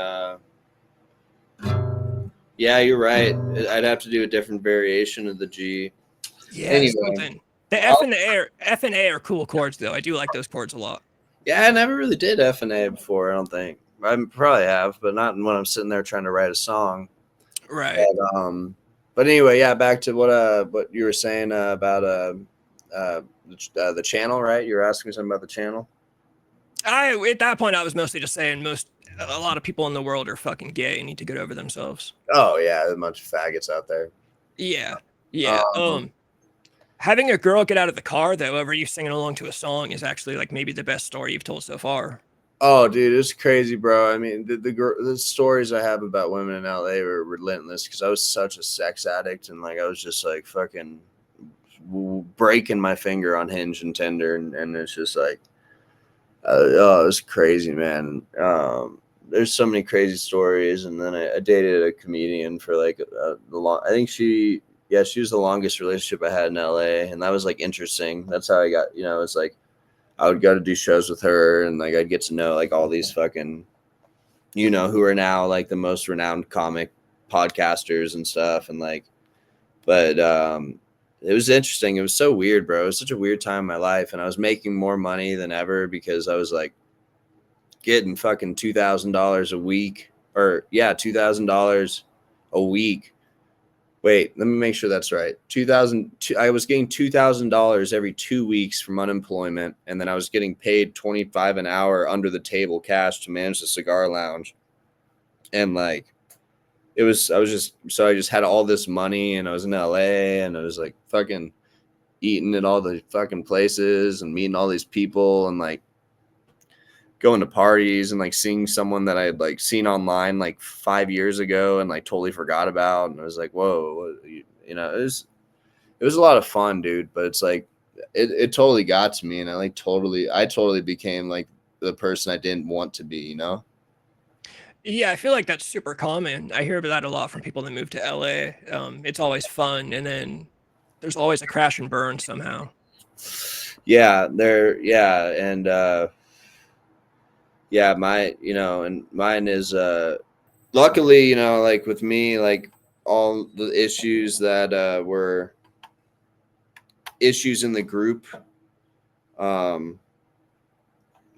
yeah, you're right. I'd have to do a different variation of the G. Yeah, Anyway, something. The F and the F and A are cool chords though. I do like those chords a lot. yeah, I never really did F and A before. I don't think I probably have, but not when I'm sitting there trying to write a song. Right. But anyway, yeah. Back to what you were saying about the channel, right? You were asking something about the channel. At that point I was mostly just saying a lot of people in the world are fucking gay and need to get over themselves. Oh yeah, there's a bunch of faggots out there. Yeah. Yeah. Um, Having a girl get out of the car though, over you singing along to a song is actually like maybe the best story you've told so far. Oh, dude, it's crazy, bro. I mean, the stories I have about women in LA were relentless because I was such a sex addict and like I was just like fucking breaking my finger on Hinge and Tinder, and it's just like, oh, it was crazy, man. There's so many crazy stories, and then I dated a comedian for like I think she was the longest relationship I had in LA, and that was like interesting. That's how I got, it's like. I would go to do shows with her and like I'd get to know like all these fucking, who are now like the most renowned comic podcasters and stuff. And like, but it was interesting. It was so weird, bro. It was such a weird time in my life. And I was making more money than ever because I was like getting fucking $2,000 a week $2,000 a week. Wait, let me make sure that's right. I was getting $2,000 every 2 weeks from unemployment, and then I was getting paid $25 an hour under the table cash to manage the cigar lounge. And like, I just had all this money, and I was in LA, and I was like fucking eating at all the fucking places and meeting all these people, and like going to parties and like seeing someone that I had like seen online like 5 years ago and like totally forgot about. And I was like, whoa, it was a lot of fun, dude. But it's like, it totally got to me. And I totally became like the person I didn't want to be, Yeah, I feel like that's super common. I hear about that a lot from people that move to LA. It's always fun, and then there's always a crash and burn somehow. Yeah, and yeah, and mine is luckily, like with me, like all the issues that were issues in the group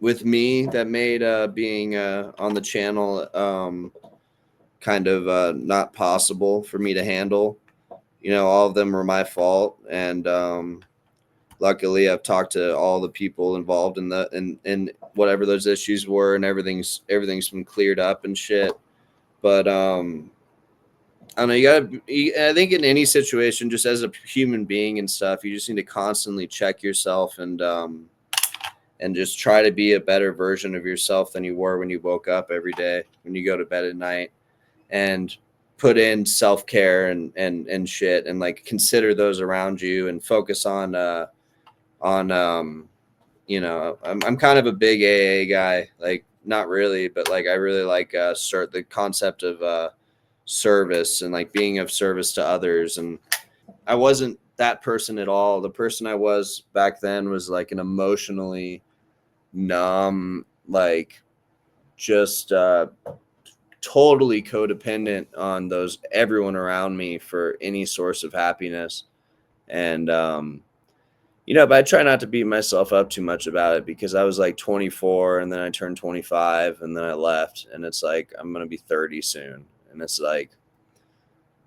with me that made being on the channel kind of not possible for me to handle. All of them were my fault, and luckily I've talked to all the people involved in whatever those issues were, and everything's been cleared up and shit. But I don't know, I think in any situation, just as a human being and stuff, you just need to constantly check yourself and just try to be a better version of yourself than you were when you woke up every day, when you go to bed at night, and put in self-care and shit, and like consider those around you and focus on I'm kind of a big AA guy, like not really, but like I really like the concept of service and like being of service to others. And I wasn't that person at all. The person I was back then was like an emotionally numb, like just totally codependent on everyone around me for any source of happiness. And but I try not to beat myself up too much about it because I was like 24 and then I turned 25 and then I left, and it's like I'm going to be 30 soon. And it's like,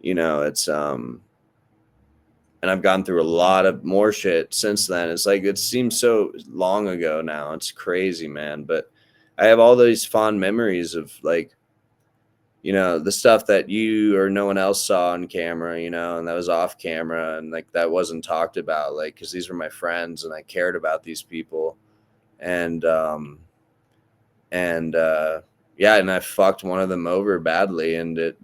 it's and I've gone through a lot of more shit since then. It's like, it seems so long ago now. It's crazy, man. But I have all these fond memories of like, you know, the stuff that you or no one else saw on camera, you know, and that was off camera, and like that wasn't talked about, like, because these were my friends and I cared about these people. And yeah, and I fucked one of them over badly, and it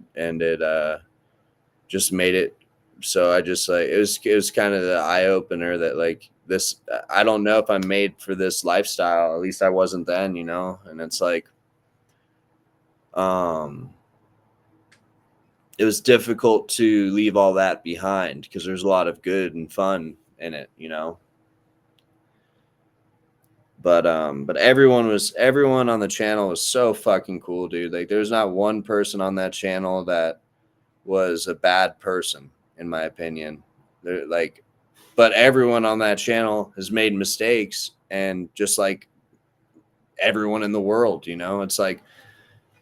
just made it so I just like, it was kind of the eye opener that like this, I don't know if I'm made for this lifestyle. At least I wasn't then, you know. And it's like it was difficult to leave all that behind because there's a lot of good and fun in it, you know. But everyone on the channel was so fucking cool, dude. Like there's not one person on that channel that was a bad person, in my opinion. They're like, but everyone on that channel has made mistakes, and just like everyone in the world, you know, it's like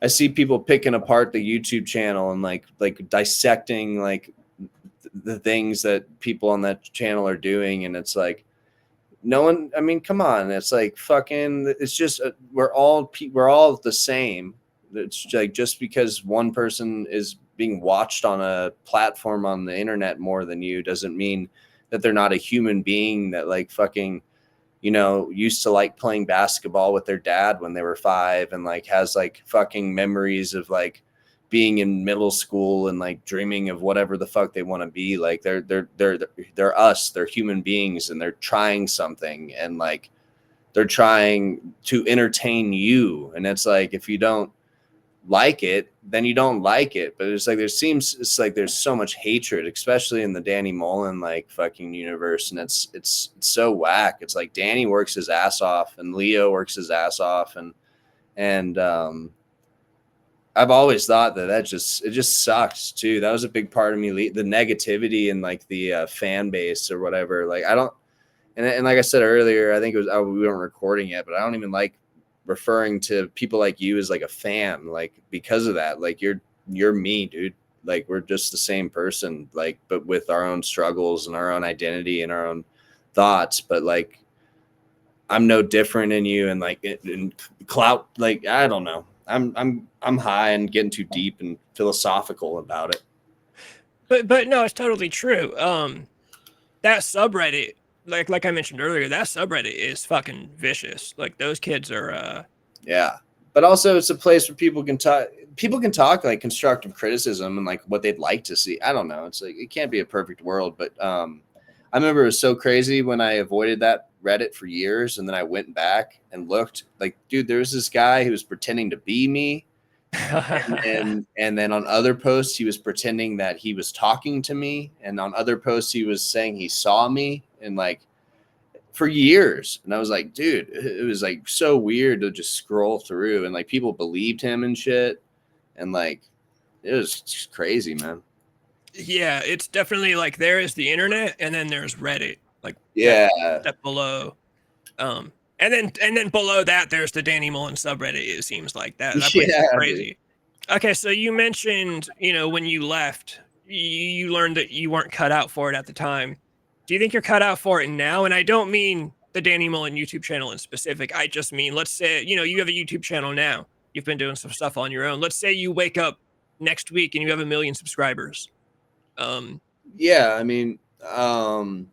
I see people picking apart the YouTube channel and like dissecting like the things that people on that channel are doing, and it's like no one. I mean, come on, it's like fucking. It's just we're all the same. It's like just because one person is being watched on a platform on the internet more than you doesn't mean that they're not a human being that like fucking, you know, used to like playing basketball with their dad when they were 5 and like has like fucking memories of like being in middle school and like dreaming of whatever the fuck they want to be. Like they're us, they're human beings, and they're trying something, and like they're trying to entertain you. And it's like, if you don't like it, then you don't like it. But it's like it's like there's so much hatred, especially in the Danny Mullen like fucking universe, and it's so whack. It's like Danny works his ass off and Leo works his ass off, and I've always thought that it just sucks too. That was a big part of me, the negativity and like the fan base or whatever. Like I don't, and like I said earlier, I think it was we weren't recording yet, but I don't even like referring to people like you as like a fan, like because of that. Like you're me, dude. Like we're just the same person, like but with our own struggles and our own identity and our own thoughts. But like I'm no different in you, and like in clout. Like I don't know. I'm high and getting too deep and philosophical about it. But no, it's totally true. That subreddit, like I mentioned earlier, that subreddit is fucking vicious. Like those kids are yeah. But also it's a place where people can talk like constructive criticism and like what they'd like to see. I don't know. It's like it can't be a perfect world, but I remember it was so crazy when I avoided that Reddit for years, and then I went back and looked. Like, dude, there was this guy who was pretending to be me, and then on other posts he was pretending that he was talking to me, and on other posts he was saying he saw me, and like for years. And I was like, dude, it was like so weird to just scroll through, and like people believed him and shit, and like it was just crazy, man. Yeah, it's definitely like there is the internet and then there's Reddit. Like Yeah. step below. And then below that there's the Danny Mullen subreddit. It seems like that place is crazy. Dude. Okay, so you mentioned, you know, when you left, you learned that you weren't cut out for it at the time. Do you think you're cut out for it now? And I don't mean the Danny Mullen YouTube channel in specific. I just mean, let's say, you know, you have a YouTube channel now. You've been doing some stuff on your own. Let's say you wake up next week and you have 1 million subscribers. Yeah, I mean, I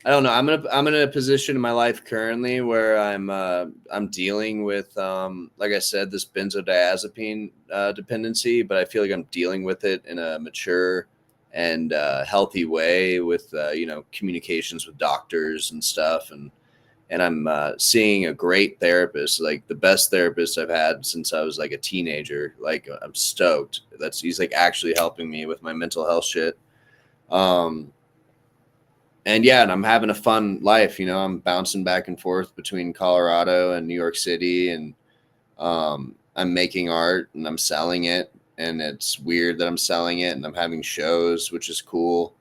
don't know. I'm in a position in my life currently where I'm dealing with like I said, this benzodiazepine dependency, but I feel like I'm dealing with it in a mature and healthy way with you know, communications with doctors and stuff, and I'm seeing a great therapist, like the best therapist I've had since I was like a teenager. Like I'm stoked. He's like actually helping me with my mental health shit. And yeah, and I'm having a fun life. You know, I'm bouncing back and forth between Colorado and New York City, and I'm making art and I'm selling it. And it's weird that I'm selling it, and I'm having shows, which is cool.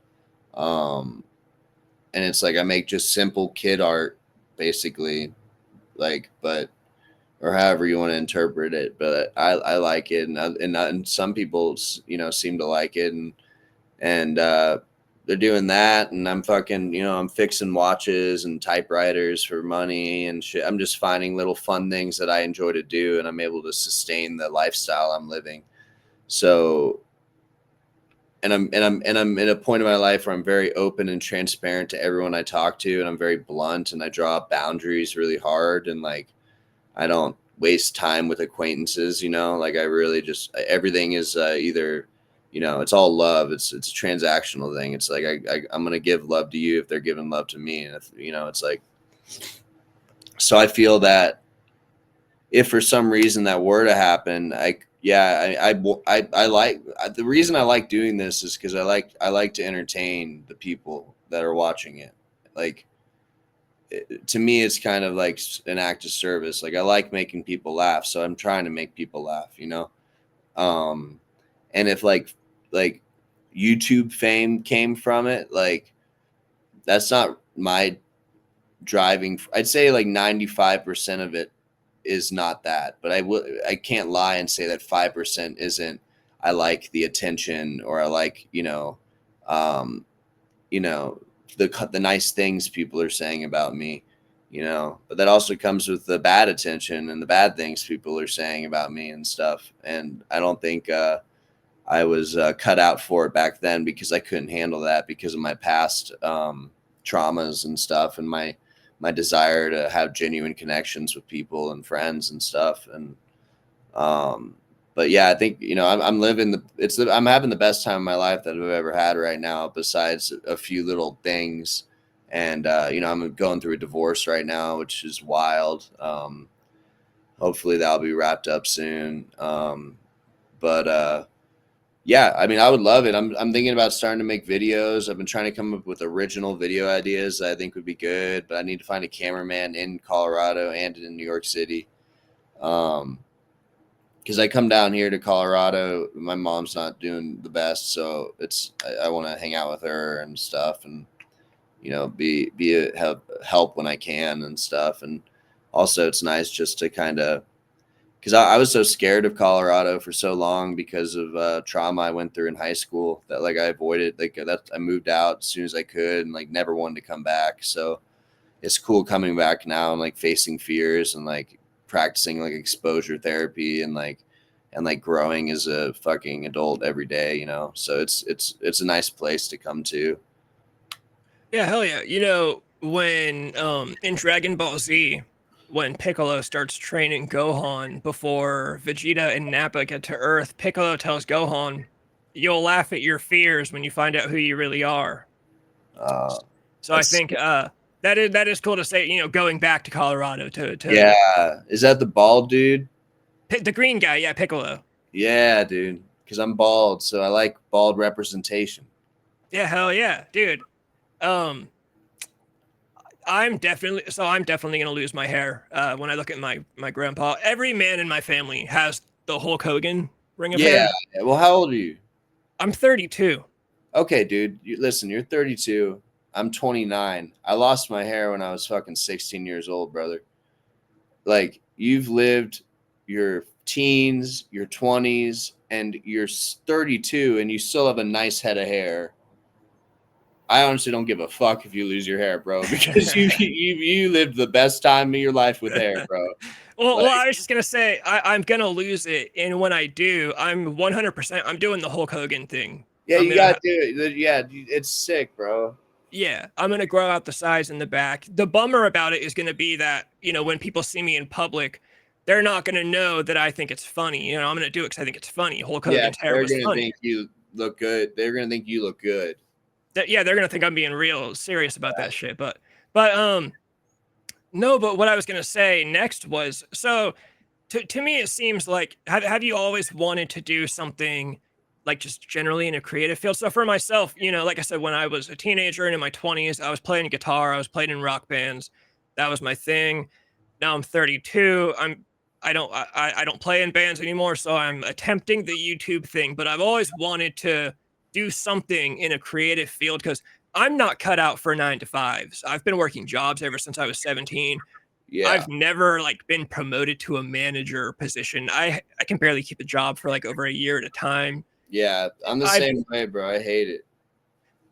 And it's like I make just simple kid art, basically, like, but or however you want to interpret it. But I like it, and some people, you know, seem to like it, and they're doing that, and I'm fucking, I'm fixing watches and typewriters for money and shit. I'm just finding little fun things that I enjoy to do, and I'm able to sustain the lifestyle I'm living. So, and I'm in a point of my life where I'm very open and transparent to everyone I talk to, and I'm very blunt, and I draw up boundaries really hard, and like I don't waste time with acquaintances, like I really just, everything is either, it's all love. It's a transactional thing. It's like I'm gonna give love to you if they're giving love to me, and if it's like, so I feel that if for some reason that were to happen, I like, the reason I like doing this is because I like to entertain the people that are watching it. Like, to me, it's kind of like an act of service. Like, I like making people laugh, so I'm trying to make people laugh, and if like YouTube fame came from it, like that's not my driving. I'd say like 95% of it is not that, but I can't lie and say that 5% isn't. I like the attention, or I like, um, the nice things people are saying about me, but that also comes with the bad attention and the bad things people are saying about me and stuff. And I don't think I was cut out for it back then, because I couldn't handle that because of my past traumas and stuff, and my desire to have genuine connections with people and friends and stuff. And but yeah, I think, I'm living I'm having the best time of my life that I've ever had right now, besides a few little things. And I'm going through a divorce right now, which is wild. Hopefully that'll be wrapped up soon. But yeah, I mean, I would love it. I'm thinking about starting to make videos. I've been trying to come up with original video ideas that I think would be good, but I need to find a cameraman in Colorado and in New York City. Because I come down here to Colorado, my mom's not doing the best, so I want to hang out with her and stuff, and be a help when I can and stuff. And also, it's nice just to kind of, because I was so scared of Colorado for so long because of trauma I went through in high school, that like I avoided, like that I moved out as soon as I could, and like never wanted to come back. So it's cool coming back now and like facing fears and like practicing like exposure therapy and like growing as a fucking adult every day, So it's a nice place to come to. Yeah, hell yeah. When in Dragon Ball Z, when Piccolo starts training Gohan before Vegeta and Nappa get to Earth, Piccolo tells Gohan, "You'll laugh at your fears when you find out who you really are." So I think that is cool to say, going back to Colorado to yeah. Is that the bald dude? the green guy, yeah, Piccolo. Yeah, dude. Because I'm bald, so I like bald representation. Yeah, hell yeah, dude. I'm definitely gonna lose my hair when I look at my grandpa. Every man in my family has the Hulk Hogan ring of hair. Yeah. Well, how old are you? I'm 32. Okay, dude. Listen, you're 32. I'm 29. I lost my hair when I was fucking 16 years old, brother. Like, you've lived your teens, your 20s, and you're 32, and you still have a nice head of hair. I honestly don't give a fuck if you lose your hair, bro, because you lived the best time of your life with hair, bro. Well, I was just gonna say I'm gonna lose it, and when I do, I'm 100%. I'm doing the Hulk Hogan thing. Yeah, you gotta do it. Yeah, it's sick, bro. Yeah, I'm gonna grow out the sides in the back. The bummer about it is gonna be that when people see me in public, they're not gonna know that I think it's funny. I'm gonna do it because I think it's funny. Hulk Hogan's hair was they're gonna funny. think you look good. They're gonna think you look good. Yeah, they're gonna think I'm being real serious about that shit. But no. But what I was gonna say next was, so to me it seems like, have you always wanted to do something like just generally in a creative field? So for myself, like I said, when I was a teenager and in my 20s, I was playing guitar, I was playing in rock bands. That was my thing. Now I'm 32. I don't play in bands anymore, so I'm attempting the YouTube thing, but I've always wanted to do something in a creative field because I'm not cut out for 9 to 5s. I've been working jobs ever since I was 17. Yeah. I've never been promoted to a manager position. I can barely keep a job for over a year at a time. Yeah, I'm the same way, bro. I hate it.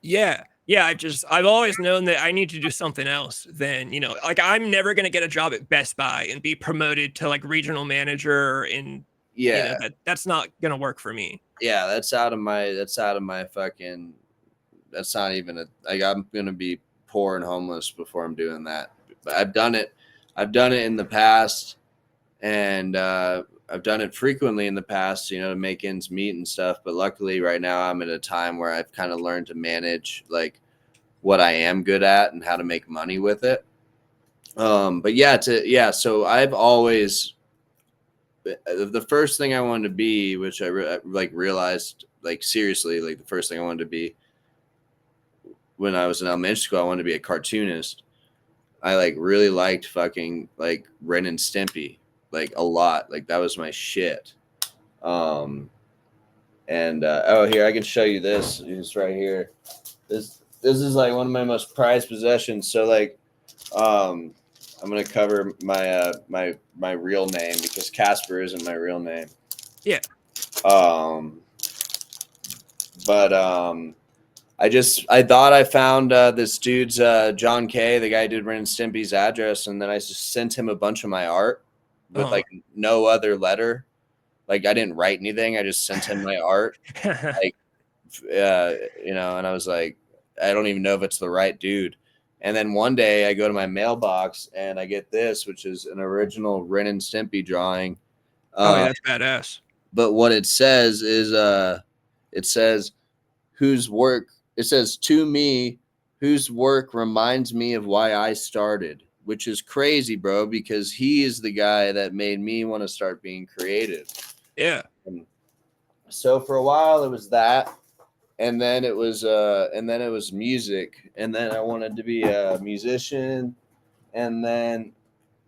Yeah. Yeah, I've always known that I need to do something else than, like I'm never gonna get a job at Best Buy and be promoted to like regional manager and Yeah. that's not gonna work for me. Yeah, that's out of my fucking that's not even a like I'm gonna be poor and homeless before I'm doing that. But I've done it in the past, and I've done it frequently in the past, to make ends meet and stuff. But luckily, right now, I'm at a time where I've kind of learned to manage like what I am good at and how to make money with it. But yeah, so I've always the first thing I wanted to be, which like realized like seriously, like the first thing I wanted to be when I was in elementary school, I wanted to be a cartoonist. I like really liked fucking like Ren and Stimpy like a lot. Like that was my shit. Um and oh, here I can show you this. It's right here. This is like one of my most prized possessions. So like I'm gonna cover my real name because Casper isn't my real name. Yeah. Um but I thought I found this dude's John K, the guy who did Ren and Stimpy's address, and then I just sent him a bunch of my art with like no other letter. Like I didn't write anything. I just sent him my art. Like and I was like, I don't even know if it's the right dude. And then one day I go to my mailbox and I get this, which is an original Ren and Stimpy drawing. Oh, yeah, that's badass. But what it says is it says whose work it says to me, whose work reminds me of why I started, which is crazy, bro, because he is the guy that made me want to start being creative. Yeah. And so for a while it was that, and then it was music, and then I wanted to be a musician, and then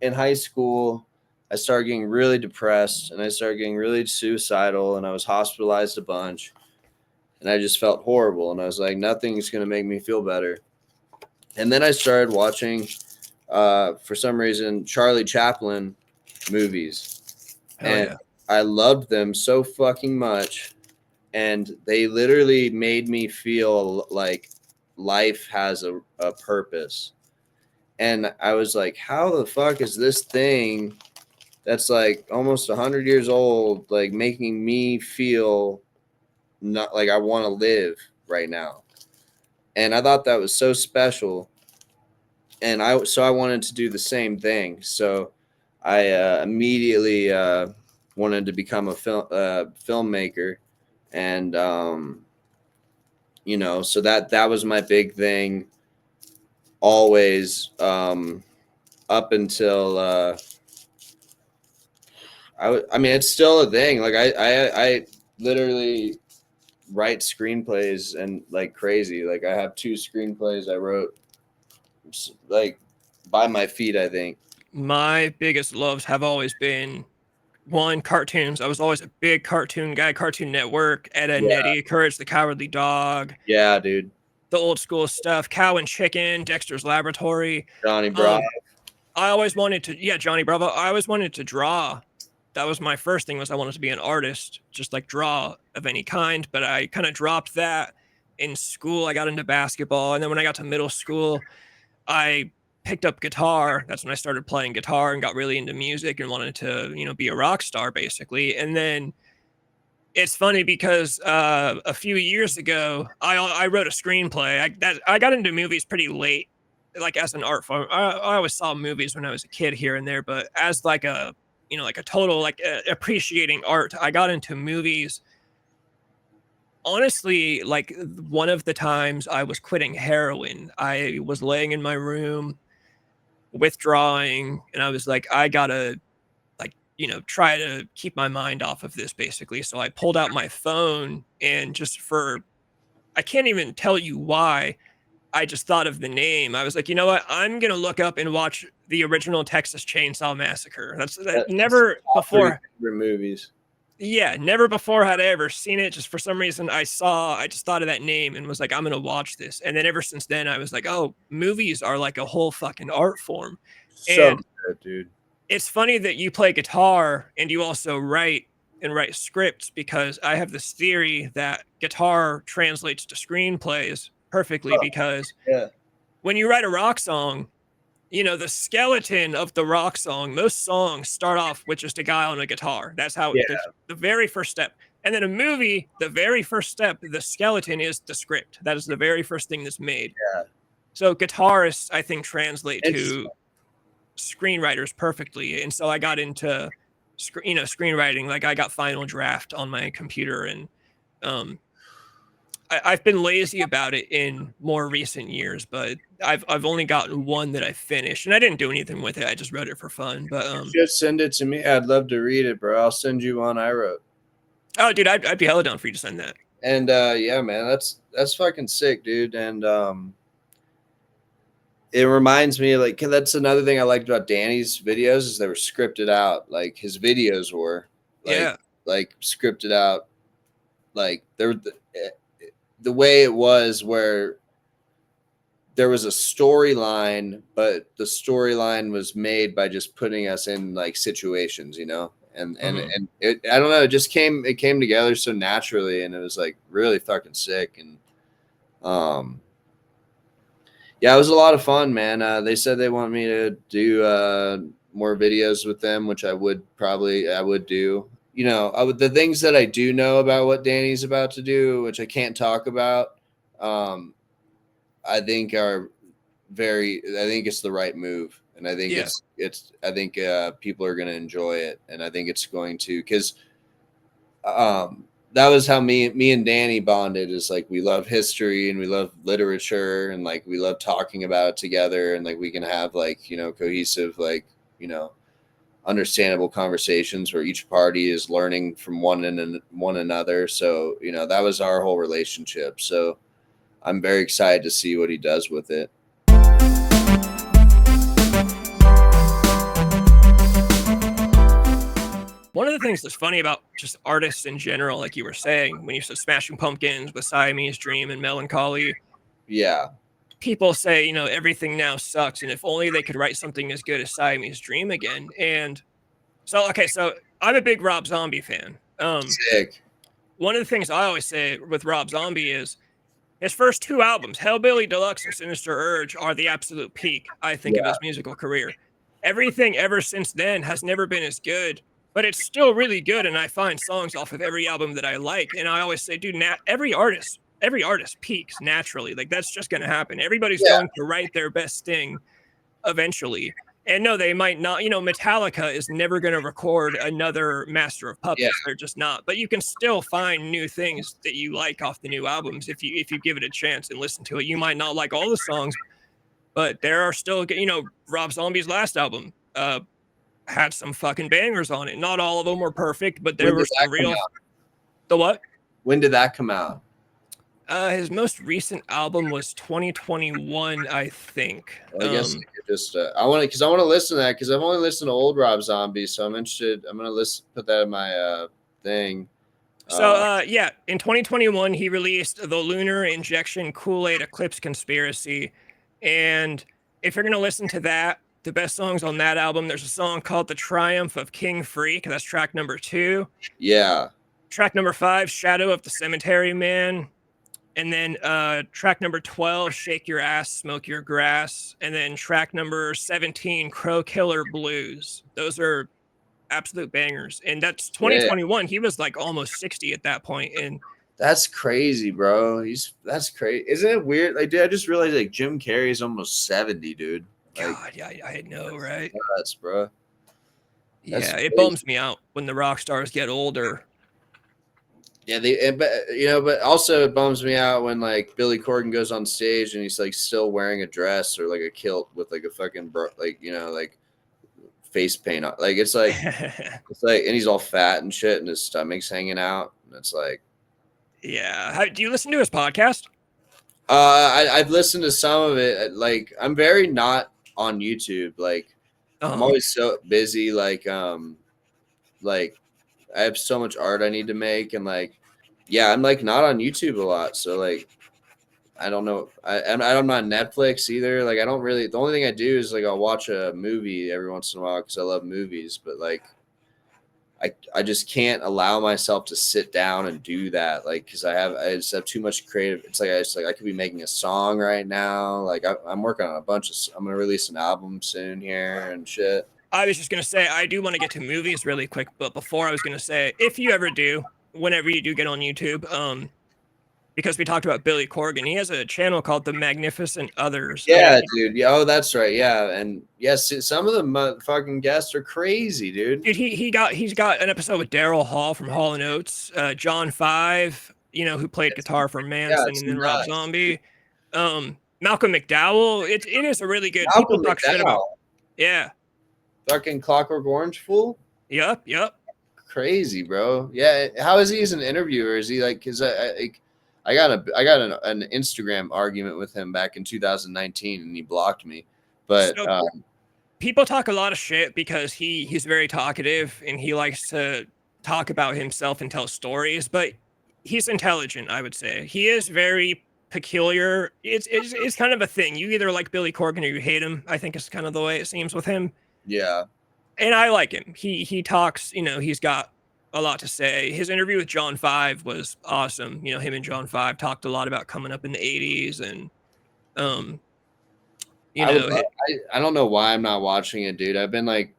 in high school I started getting really depressed and I started getting really suicidal and I was hospitalized a bunch. And I just felt horrible. And I was like, nothing's going to make me feel better. And then I started watching, for some reason, Charlie Chaplin movies. And I loved them so fucking much. And they literally made me feel like life has a purpose. And I was like, how the fuck is this thing that's like almost 100 years old, like making me feel not like I want to live right now? And I thought that was so special, and I wanted to do the same thing. So I immediately wanted to become a filmmaker, and so that was my big thing always, up until I mean it's still a thing. Like I literally write screenplays and like crazy. Like I have 2 screenplays I wrote like by my feet, I think. My biggest loves have always been one, cartoons. I was always a big cartoon guy. Cartoon Network, Ed, Edd n Eddy, Courage the Cowardly Dog. Yeah, dude. The old school stuff, Cow and Chicken, Dexter's Laboratory. Johnny Bravo. I always wanted to, Johnny Bravo. I always wanted to draw. That was my first thing, was I wanted to be an artist, just like draw of any kind. But I kind of dropped that in school. I got into basketball. And then when I got to middle school, I picked up guitar. That's when I started playing guitar and got really into music and wanted to, be a rock star basically. And then it's funny because a few years ago, I wrote a screenplay. I got into movies pretty late, like as an art form. I always saw movies when I was a kid here and there, but as like a like a total like appreciating art, I got into movies. Honestly, like one of the times I was quitting heroin, I was laying in my room withdrawing, and I was like, I gotta try to keep my mind off of this basically. So I pulled out my phone and I can't even tell you why, I just thought of the name. I was like, you know what? I'm going to look up and watch the original Texas Chainsaw Massacre. That's never before movies. Yeah, never before had I ever seen it. Just for some reason I just thought of that name and was like, I'm going to watch this. And then ever since then I was like, oh, movies are like a whole fucking art form. So good, dude. It's funny that you play guitar and you also write scripts, because I have this theory that guitar translates to screenplays. perfectly because Yeah. when you write a rock song, you know, the skeleton of the rock song, most songs start off with just a guy on a guitar. That's how Yeah. the very first step. And then a movie, the very first step, the skeleton is the script. That is the very first thing that's made. Yeah. So guitarists, I think, translate Interesting. to screenwriters perfectly. And so I got into, screenwriting. Like I got Final Draft on my computer, and um, I've been lazy about it in more recent years, but I've only gotten one that I finished, and I didn't do anything with it. I just wrote it for fun. But Just send it to me. I'd love to read it, bro. I'll send you one I wrote. oh, dude, I'd be hella down for you to send that. And yeah, man, that's fucking sick, dude. And it reminds me, like, that's another thing I liked about Danny's videos is they were scripted out. Like his videos were Yeah, like scripted out. Like there the way it was where there was a storyline, but the storyline was made by just putting us in like situations, you know. And it, I don't know, it came together so naturally, and it was like really fucking sick. And yeah, it was a lot of fun, man. They said they want me to do more videos with them, which I would do. You know, the things that I do know about what Danny's about to do, which I can't talk about, I think are I think it's the right move. And I think I think people are going to enjoy it. And I think it's going to, because that was how me and Danny bonded, is like we love history and we love literature, and like we love talking about it together, and like we can have like, you know, cohesive, like, you know, understandable conversations where each party is learning from one another. So, you know, that was our whole relationship. So I'm very excited to see what he does with it. one of the things that's funny about just artists in general, like you were saying, when you said Smashing Pumpkins with Siamese Dream and Melancholy, Yeah. people say, you know, everything now sucks, and if only they could write something as good as Siamese Dream again. And so, okay, so I'm a big Rob Zombie fan. Sick. One of the things I always say with Rob Zombie is his first two albums, Hellbilly Deluxe and Sinister Urge, are the absolute peak, I think, of Yeah. his musical career. Everything ever since then has never been as good, but it's still really good, and I find songs off of every album that I like. And I always say, dude, every artist peaks naturally. Like that's just gonna happen. Everybody's Yeah. going to write their best thing eventually. And no, they might not. You know, Metallica is never going to record another Master of Puppets. Yeah. They're just not. But you can still find new things that you like off the new albums if you give it a chance and listen to it. You might not like all the songs, but there are still, you know, Rob Zombie's last album had some fucking bangers on it. Not all of them were perfect, but there were some real. The what? When did that come out? His most recent album was 2021, I think. Well, I guess just I want to listen to that, because I've only listened to old Rob Zombie, so I'm interested. I'm gonna put that in my thing. So yeah, in 2021 he released the Lunar Injection Kool-Aid Eclipse Conspiracy, and if you're gonna listen to that, the best songs on that album, there's a song called The Triumph of King Freak. That's track number 2. Yeah. Track number 5, Shadow of the Cemetery Man. And then track number 12, Shake Your Ass, Smoke Your Grass. And then track number 17, Crow Killer Blues. Those are absolute bangers. And that's 2021. Yeah. He was like almost 60 at that point. And that's crazy, bro. That's crazy. Isn't it weird? Like, dude, I just realized like Jim Carrey is almost 70, dude. Like, God, yeah, I know, right? Nuts, bro. That's crazy. It bums me out when the rock stars get older. Yeah, but also it bums me out when like Billy Corgan goes on stage and he's like still wearing a dress or like a kilt with like a fucking like face paint on. Like it's like and he's all fat and shit and his stomach's hanging out, and it's like, yeah. Do you listen to his podcast? I've listened to some of it. Like I'm very not on YouTube. Like I'm always so busy. Like I have so much art I need to make, and like, yeah, I'm like not on YouTube a lot. So like, I don't know. I'm not on Netflix either. Like I don't really, the only thing I do is like, I'll watch a movie every once in a while, 'cause I love movies, but like, I just can't allow myself to sit down and do that. Like, cause I just have too much creative. It's like I could be making a song right now. Like I'm working on I'm going to release an album soon here and shit. I was just going to say, I do want to get to movies really quick, but before I was going to say, if you ever do, whenever you do get on YouTube, because we talked about Billy Corgan, he has a channel called The Magnificent Others. Yeah, dude. Yeah, oh, that's right. Yeah, and yes, some of the fucking guests are crazy, dude. Dude, he's got an episode with Daryl Hall from Hall and Oates, John Five, who played guitar for Manson, and then nuts. Rob Zombie, Malcolm McDowell. It is a really good. Malcolm People talk shit about. Yeah. Fucking Clockwork Orange fool. Yep. Crazy, bro. Yeah. How is he as an interviewer? Is he like? Because I got an Instagram argument with him back in 2019, and he blocked me. But so, people talk a lot of shit because he's very talkative and he likes to talk about himself and tell stories. But he's intelligent, I would say. He is very peculiar. It's kind of a thing. You either like Billy Corgan or you hate him. I think it's kind of the way it seems with him. Yeah. And I like him. He talks. He's got a lot to say. His interview with John Five was awesome. Him and John Five talked a lot about coming up in the 80s and I don't know why I'm not watching it, dude. I've been like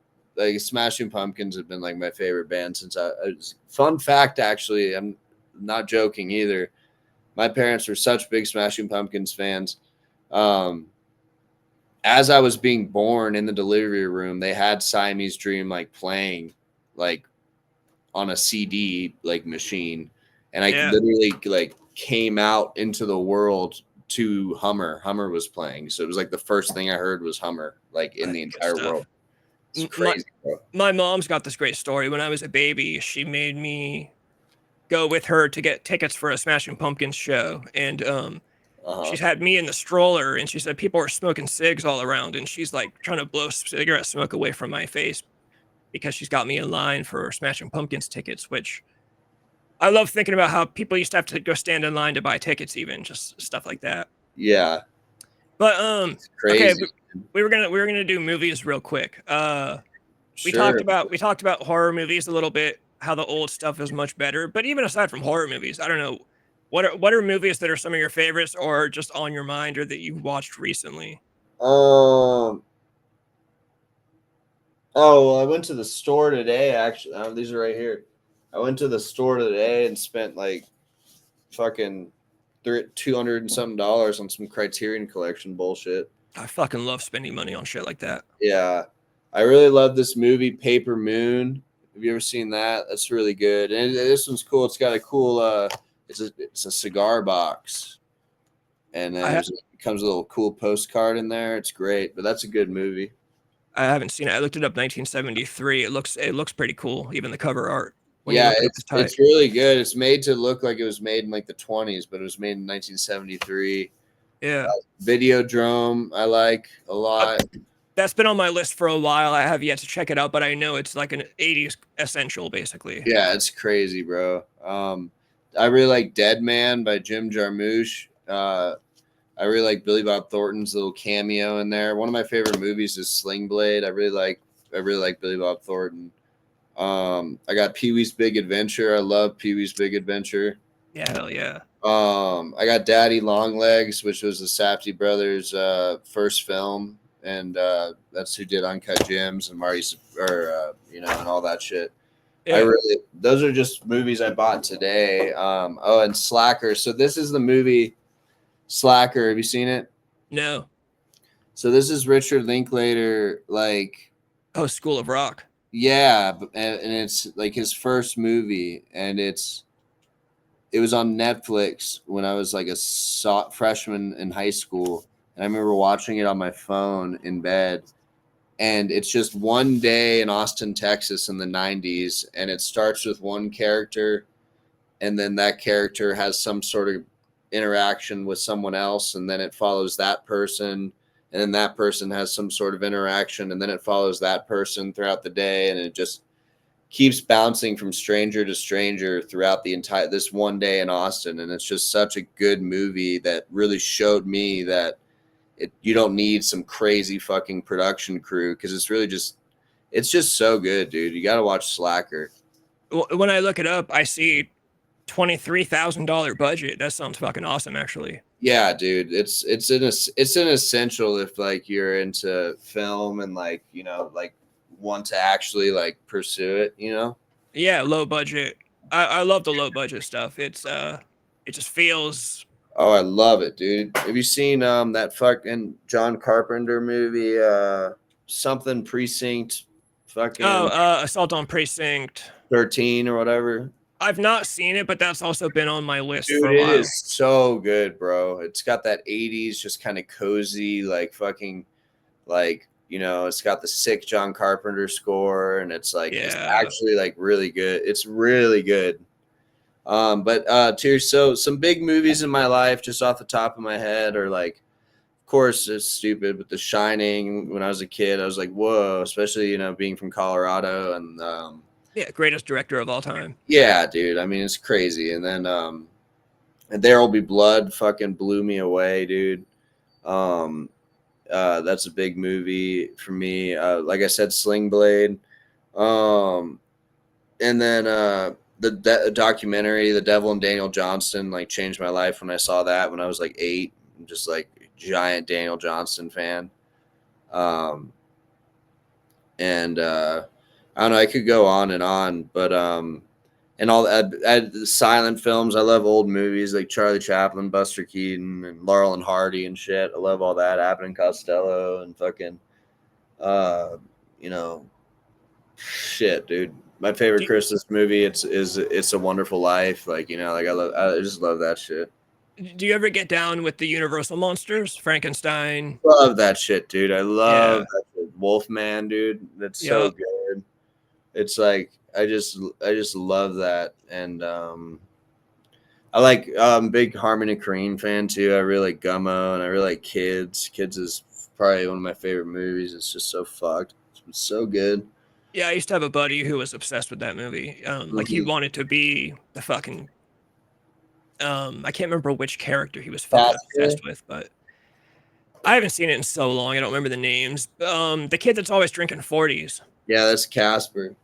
Smashing Pumpkins have been like my favorite band since I was. Fun fact, actually, I'm not joking either. My parents were such big Smashing Pumpkins fans. As I was being born in the delivery room, they had Siamese Dream like playing like on a CD like machine, and I literally like came out into the world to Hummer. Hummer was playing, so it was like the first thing I heard was Hummer, like in the entire world. It's crazy, bro. My mom's got this great story. When I was a baby, she made me go with her to get tickets for a Smashing Pumpkins show, and she's had me in the stroller, and she said people are smoking cigs all around, and she's like trying to blow cigarette smoke away from my face because she's got me in line for Smashing Pumpkins tickets, which I love thinking about how people used to have to go stand in line to buy tickets, even just stuff like that. Yeah. But crazy. Okay, we were gonna do movies real quick. We talked about horror movies a little bit, how the old stuff is much better. But even aside from horror movies, I don't know, what are movies that are some of your favorites or just on your mind or that you watched recently? Oh, well, I went to the store today. Actually, these are right here. I went to the store today and spent like fucking $200 and something on some Criterion Collection bullshit. I fucking love spending money on shit like that. Yeah, I really love this movie, Paper Moon. Have you ever seen that? That's really good. And this one's cool. It's got a cool. It's a cigar box, and then it comes with a little cool postcard in there. It's great, but that's a good movie. I haven't seen it. I looked it up. 1973. It looks pretty cool. Even the cover art. It's really good. It's made to look like it was made in like the 20s, but it was made in 1973. Yeah. Videodrome, I like a lot. That's been on my list for a while. I have yet to check it out, but I know it's like an 80s essential, basically. Yeah, it's crazy, bro. I really like Dead Man by Jim Jarmusch. I really like Billy Bob Thornton's little cameo in there. One of my favorite movies is Sling Blade. I really like Billy Bob Thornton. I got Pee-wee's Big Adventure. I love Pee-wee's Big Adventure. Yeah, hell yeah. I got Daddy Longlegs, which was the Safdie brothers' first film, and that's who did Uncut Gems and and all that shit. Yeah. Those are just movies I bought today. And Slacker. So this is the movie Slacker. Have you seen it? No. So this is Richard Linklater, like. Oh, School of Rock. Yeah, and it's like his first movie, and it was on Netflix when I was like a freshman in high school, and I remember watching it on my phone in bed, and it's just one day in Austin, Texas in the 90s, and it starts with one character, and then that character has some sort of interaction with someone else, and then it follows that person, and then that person has some sort of interaction, and then it follows that person throughout the day, and it just keeps bouncing from stranger to stranger throughout this one day in Austin. And it's just such a good movie that really showed me that you don't need some crazy fucking production crew, because it's just so good, dude. You got to watch Slacker. When I look it up, I see $23,000 budget. That sounds fucking awesome, actually. Yeah, dude, it's an essential if like you're into film and like like want to actually like pursue it. Yeah, low budget. I love the low budget stuff. It just feels. Oh, I love it, dude. Have you seen that fucking John Carpenter movie, something Precinct, fucking Assault on Precinct 13 or whatever? I've not seen it, but that's also been on my list for Dude, a it while. is so good, bro. It's got that 80s just kind of cozy, like fucking like it's got the sick John Carpenter score, and it's like it's actually like really good. It's really good. But so some big movies in my life, just off the top of my head, are like, of course, it's stupid, but The Shining. When I was a kid, I was like, whoa, especially being from Colorado, and yeah, greatest director of all time. yeah, dude. I mean, it's crazy. And then and There Will Be Blood fucking blew me away, dude. That's a big movie for me. Like I said, Sling Blade. And then the documentary, The Devil and Daniel Johnston, like changed my life when I saw that when I was like 8. I'm just like a giant Daniel Johnston fan. And I don't know, I could go on, but and all the silent films. I love old movies like Charlie Chaplin, Buster Keaton, and Laurel and Hardy and shit. I love all that. Abbott and Costello and fucking, you know, shit, dude. My favorite Christmas movie It's a Wonderful Life. Like like I just love that shit. Do you ever get down with the Universal monsters, Frankenstein? Love that shit, dude. I love that shit. Wolfman, dude. That's so good. It's like I just love that, and I like big Harmony Korine fan too. I really like Gummo, and I really like Kids. Kids is probably one of my favorite movies. It's just so fucked. It's so good. Yeah, I used to have a buddy who was obsessed with that movie. Like he wanted to be the fucking I can't remember which character he was fucking obsessed with, but I haven't seen it in so long. I don't remember the names. The kid that's always drinking 40s. Yeah, that's Casper.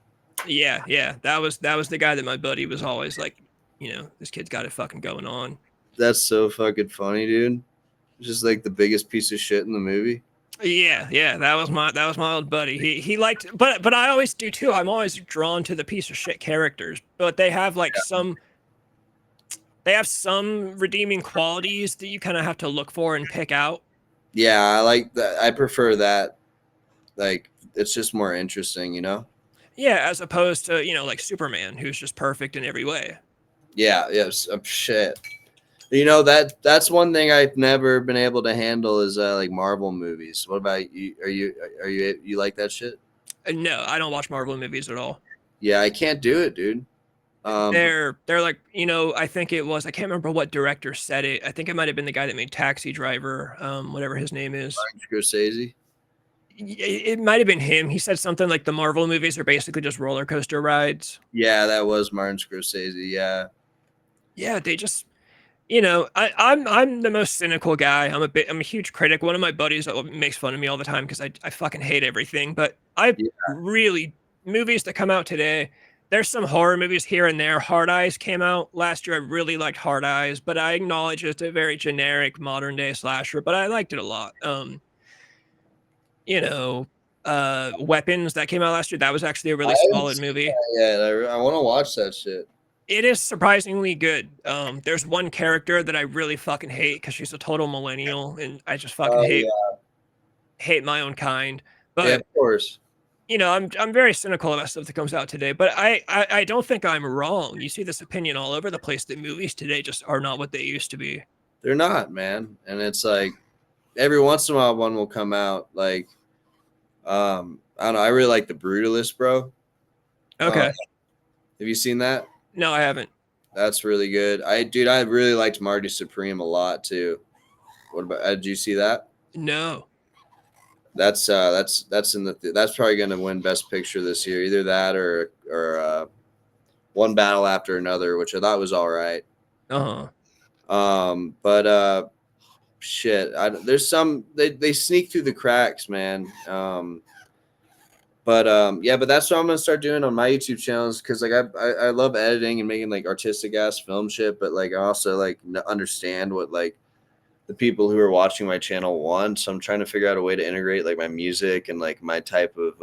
Yeah. That was the guy that my buddy was always like, this kid's got it fucking going on. That's so fucking funny, dude. Just like the biggest piece of shit in the movie. Yeah. That was my old buddy. He liked, but I always do too. I'm always drawn to the piece of shit characters, but they have like some redeeming qualities that you kind of have to look for and pick out. Yeah, I like that. I prefer that. Like, it's just more interesting, Yeah, as opposed to, like Superman, who's just perfect in every way. Yeah, yes, shit. That's one thing I've never been able to handle is like Marvel movies. What about you? Are you like that shit? No, I don't watch Marvel movies at all. Yeah, I can't do it, dude. They're like, I think it was, I can't remember what director said it. I think it might have been the guy that made Taxi Driver, whatever his name is. Scorsese. It might have been him. He said something like the Marvel movies are basically just roller coaster rides. Yeah, that was Martin Scorsese. Yeah, they just, I'm the most cynical guy. I'm a huge critic. One of my buddies makes fun of me all the time because I fucking hate everything. But really, movies that come out today, there's some horror movies here and there. Hard Eyes came out last year. I really liked Hard Eyes, but I acknowledge it's a very generic modern day slasher, but I liked it a lot. Weapons that came out last year. That was actually a really solid movie. Yeah, I want to watch that shit. It is surprisingly good. There's one character that I really fucking hate because she's a total millennial, and I just fucking hate my own kind. But yeah, of course. I'm very cynical about stuff that comes out today, but I don't think I'm wrong. You see this opinion all over the place that movies today just are not what they used to be. They're not, man. And it's like every once in a while one will come out. Like I don't know. I really like The Brutalist, bro. Okay. Have you seen that? No, I haven't. That's really good. I really liked Marty Supreme a lot too. What about? Did you see that? No. That's in that's probably going to win Best Picture this year. Either that or One Battle After Another, which I thought was all right. But shit, there's some they sneak through the cracks, man. But But yeah, but that's what I'm gonna start doing on my YouTube channels, because like I love editing and making like artistic ass film shit, but like I also like understand what like the people who are watching my channel want. So I'm trying to figure out a way to integrate like my music and like my type of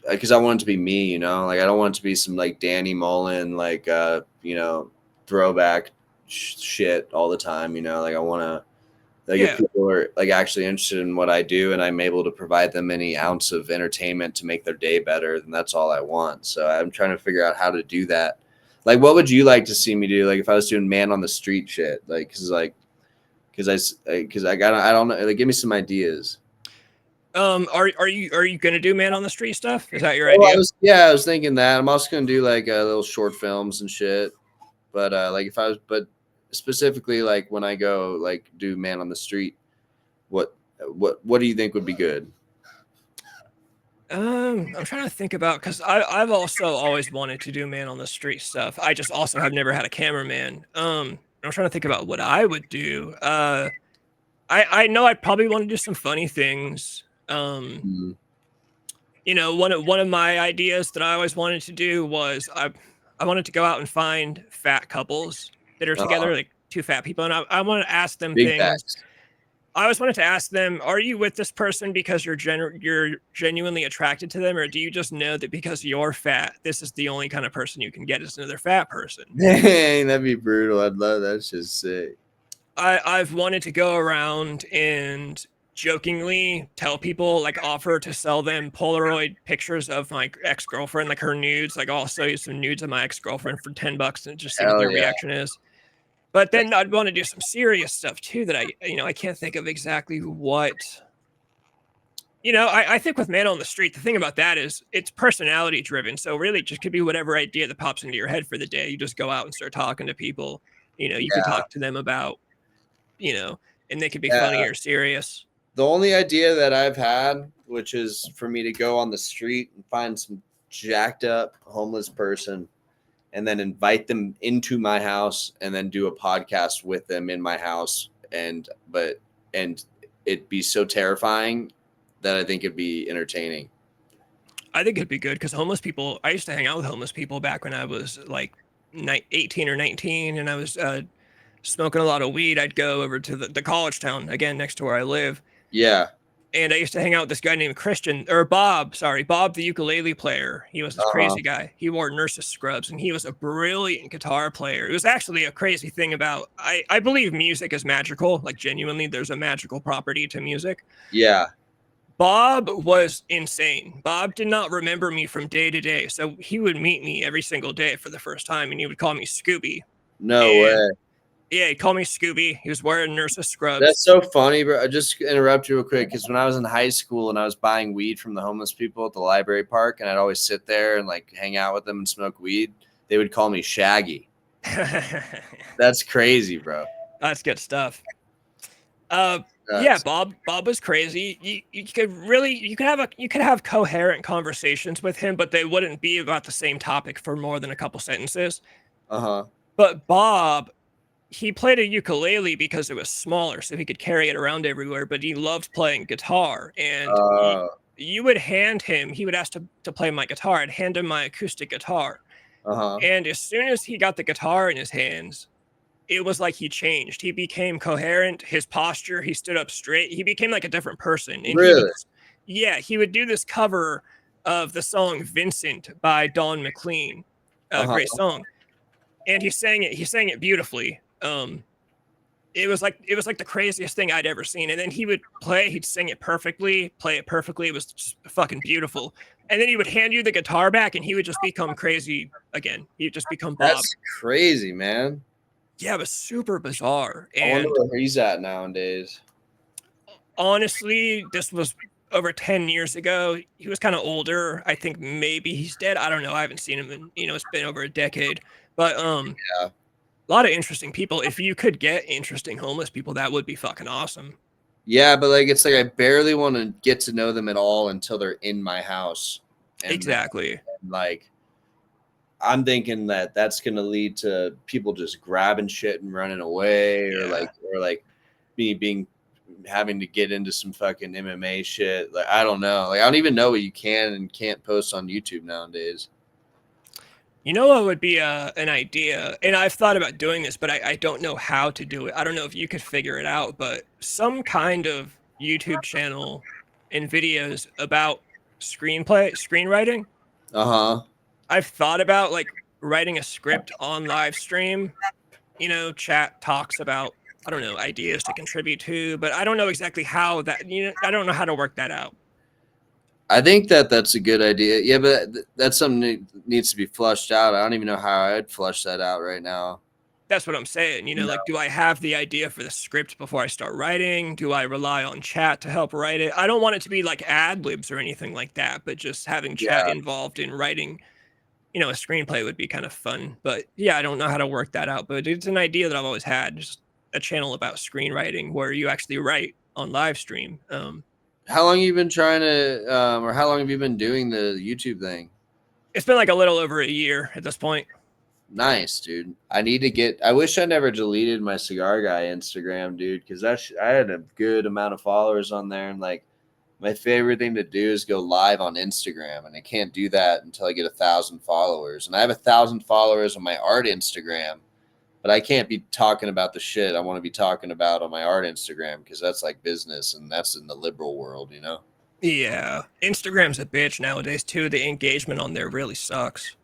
because I want it to be me, you know, like I don't want it to be some like Danny Mullen like you know, throwback shit all the time, you know, like I want to like if people are like actually interested in what I do and I'm able to provide them any ounce of entertainment to make their day better, then that's all I want. So I'm trying to figure out how to do that. Like, what would you like to see me do? Like, if I was doing man on the street shit, like, because I don't know. Like, give me some ideas. Are you gonna do man on the street stuff? Is that your Well, idea? I was thinking that I'm also gonna do like little short films and shit. But like, if I was, but specifically like when I go like do man on the street, what what do you think would be good? I'm trying to think about, because I've also always wanted to do man on the street stuff. I just also have never had a cameraman. I'm trying to think about what I would do. I know I'd probably want to do some funny things. Mm. You know, one of my ideas that I always wanted to do was I wanted to go out and find fat couples that are Uh-huh. together, like two fat people, and I want to ask them Big things. facts. I always wanted to ask them, are you with this person because you're genuinely attracted to them, or do you just know that because you're fat, this is the only kind of person you can get is another fat person? Dang, that'd be brutal. I'd love that. That's just sick. I've wanted to go around and jokingly tell people, like offer to sell them Polaroid pictures of my ex-girlfriend, like her nudes, like I'll sell you some nudes of my ex-girlfriend for $10 and just see what Hell their yeah. reaction is. But then I'd want to do some serious stuff too that I can't think of exactly what. I think with man on the street, the thing about that is it's personality driven. So really it just could be whatever idea that pops into your head for the day. You just go out and start talking to people. You could Yeah. talk to them about, and they could be funny Yeah. or serious. The only idea that I've had, which is for me to go on the street and find some jacked up homeless person and then invite them into my house and then do a podcast with them in my house, and it'd be so terrifying that I think it'd be entertaining. I think it'd be good because homeless people, I used to hang out with homeless people back when I was like 18 or 19 and I was smoking a lot of weed. I'd go over to the college town, again, next to where I live. Yeah. And I used to hang out with this guy named Bob, the ukulele player. He was this crazy guy. He wore nurse's scrubs and he was a brilliant guitar player. It was actually a crazy thing about, I believe music is magical, like genuinely there's a magical property to music. Yeah. Bob was insane. Bob did not remember me from day to day. So he would meet me every single day for the first time and he would call me Scooby. No And way. yeah, he'd call me Scooby. He was wearing nurse's scrubs. That's so funny, bro. I just interrupt you real quick because when I was in high school and I was buying weed from the homeless people at the library park, and I'd always sit there and like hang out with them and smoke weed, they would call me Shaggy. That's crazy, bro. That's good stuff. Yeah, Bob was crazy. You could have coherent conversations with him, but they wouldn't be about the same topic for more than a couple sentences. But Bob, he played a ukulele because it was smaller, so he could carry it around everywhere, but he loved playing guitar. And you would hand him, he would ask to play my guitar. I'd hand him my acoustic guitar. And as soon as he got the guitar in his hands, it was like he changed. He became coherent. His posture, he stood up straight. He became like a different person. And really? He would do this cover of the song Vincent by Don McLean. Great song. And he sang it beautifully. It was like the craziest thing I'd ever seen. And then he'd sing it perfectly, play it perfectly. It was just fucking beautiful. And then he would hand you the guitar back and he would just become crazy again. He'd just become Bob. That's crazy, man. Yeah, it was super bizarre. I wonder where he's at nowadays. Honestly, this was over 10 years ago. He was kind of older. I think maybe he's dead. I don't know. I haven't seen him in, it's been over a decade. But yeah. A lot of interesting people. If you could get interesting homeless people, that would be fucking awesome. Yeah, but like it's like I barely want to get to know them at all until they're in my house. And exactly. Like I'm thinking that that's going to lead to people just grabbing shit and running away, or like me being having to get into some fucking MMA shit. Like, I don't know. Like, I don't even know what you can and can't post on YouTube nowadays. You know what would be an idea, and I've thought about doing this, but I don't know how to do it. I don't know if you could figure it out, but some kind of YouTube channel and videos about screenwriting. Uh-huh. I've thought about like writing a script on live stream, chat talks about, I don't know, ideas to contribute to, but I don't know exactly how that, I don't know how to work that out. I think that's a good idea. Yeah, but that's something that needs to be flushed out. I don't even know how I'd flush that out right now. That's what I'm saying. Like, do I have the idea for the script before I start writing? Do I rely on chat to help write it? I don't want it to be like ad libs or anything like that, but just having chat involved in writing, a screenplay would be kind of fun. But yeah, I don't know how to work that out, but it's an idea that I've always had, just a channel about screenwriting where you actually write on live stream. How long have you been trying to, or how long have you been doing the YouTube thing? It's been like a little over a year at this point. Nice, dude. I wish I never deleted my Cigar Guy Instagram, dude, because I had a good amount of followers on there. And like, my favorite thing to do is go live on Instagram. And I can't do that until I get 1,000 followers. And I have 1,000 followers on my art Instagram, but I can't be talking about the shit I want to be talking about on my art Instagram because that's like business and that's in the liberal world, you know? Yeah. Instagram's a bitch nowadays, too. The engagement on there really sucks.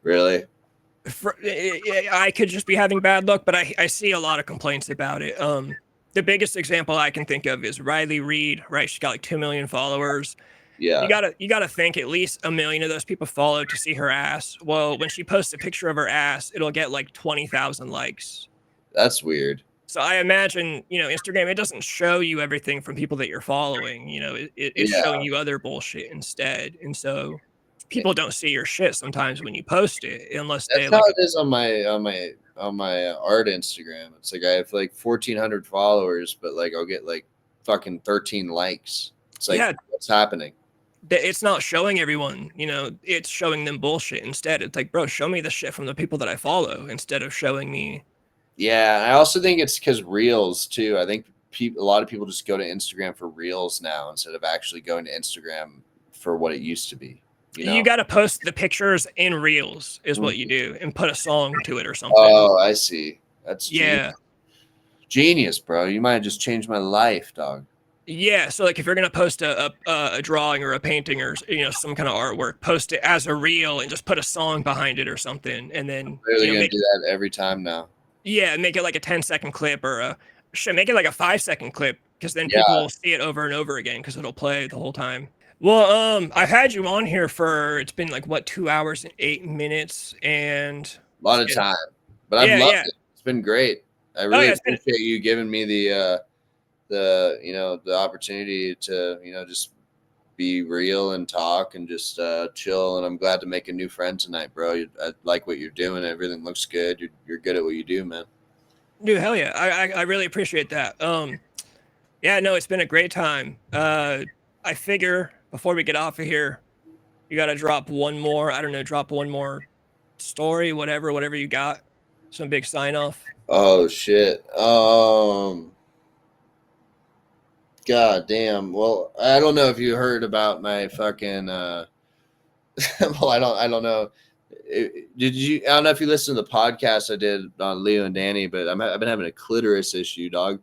Really? I could just be having bad luck, but I see a lot of complaints about it. The biggest example I can think of is Riley Reid, right? She's got like 2 million followers. Yeah. You gotta think at least 1 million of those people follow to see her ass. Well, when she posts a picture of her ass, it'll get like 20,000 likes. That's weird. So I imagine, Instagram, it doesn't show you everything from people that you're following. It's showing you other bullshit instead. And so people don't see your shit sometimes when you post it unless that's they how it is on my art Instagram. It's like I have like 1,400 followers, but like I'll get like fucking 13 likes. It's like, what's happening? It's not showing everyone, it's showing them bullshit instead. It's like, bro, show me the shit from the people that I follow instead of showing me. Yeah, I also think it's because Reels too. I think a lot of people just go to Instagram for Reels now instead of actually going to Instagram for what it used to be. You got to post the pictures in Reels is what you do and put a song to it or something. Oh, I see. That's genius, bro. You might have just changed my life, dog. Yeah, so like if you're gonna post a drawing or a painting or some kind of artwork, post it as a reel and just put a song behind it or something, and then I'm really gonna do that every time now. Yeah, make it like a 10-second clip or make it like a 5-second clip because then people will see it over and over again because it'll play the whole time. Well, I've had you on here it's been like what 2 hours and 8 minutes and a lot of time, but I've loved it. It's been great. I really appreciate you giving me the opportunity to just be real and talk and just chill. And I'm glad to make a new friend tonight, bro. I like what you're doing. Everything looks good. You're good at what you do, man. Dude, hell yeah. I really appreciate that. Yeah, no, it's been a great time. I figure before we get off of here, you got to drop one more story, whatever you got. Some big sign off. Oh shit. God damn. Well, I don't know if you heard about my fucking well, I don't know. Did you? I don't know if you listened to the podcast I did on Leo and Danny, but I've been having a clitoris issue, dog,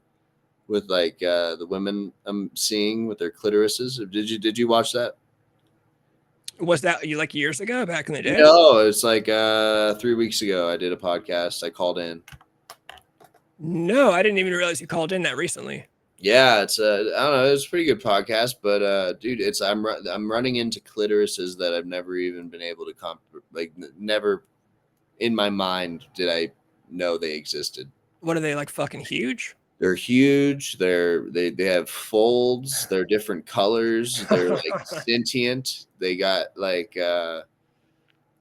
with like the women I'm seeing with their clitorises. Did you watch that? Was that you like years ago, back in the day? No, it's like 3 weeks ago. I did a podcast. I called in. No, I didn't even realize you called in that recently. Yeah, it's I don't know, it's a pretty good podcast, but dude, I'm running into clitorises that I've never even been able to never in my mind did I know they existed. What are they, like fucking huge? They're huge. They have folds. They're different colors. They're like sentient. They got like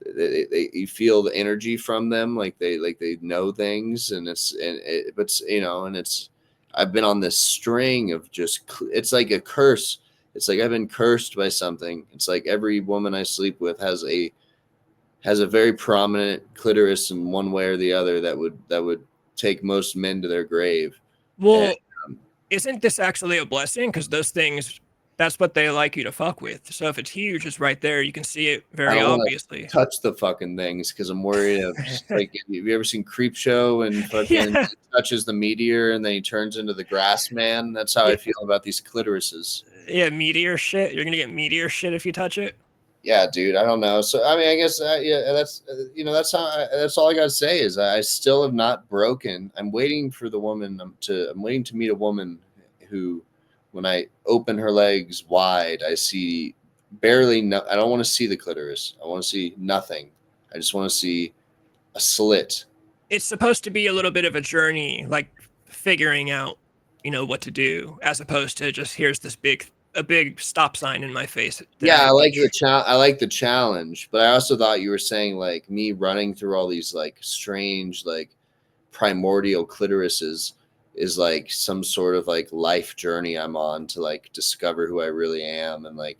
you feel the energy from them, like they know things, and I've been on this string of it's like a curse. It's like I've been cursed by something. It's like every woman I sleep with has a very prominent clitoris in one way or the other that would take most men to their grave. Well, isn't this actually a blessing? Because those things, that's what they like you to fuck with. So if it's huge, it's right there. You can see it I very don't want obviously. to touch the fucking things because I'm worried of just like. Have you ever seen Creep Show and fucking Yeah. he touches the meteor and then he turns into the grass man? That's how I feel about these clitorises. Yeah, meteor shit. You're gonna get meteor shit if you touch it. Yeah, dude. I don't know. So I mean, I guess yeah, that's that's how that's all I gotta say is I still have not broken. I'm waiting for the woman I'm waiting to meet a woman who, when I open her legs wide, I see barely. No, I don't want to see the clitoris. I want to see nothing. I just want to see a slit. It's supposed to be a little bit of a journey, like figuring out, what to do, as opposed to just here's this a big stop sign in my face. Yeah, I like the I like the challenge, but I also thought you were saying like me running through all these like strange like primordial clitorises is like some sort of like life journey I'm on to like discover who I really am, and like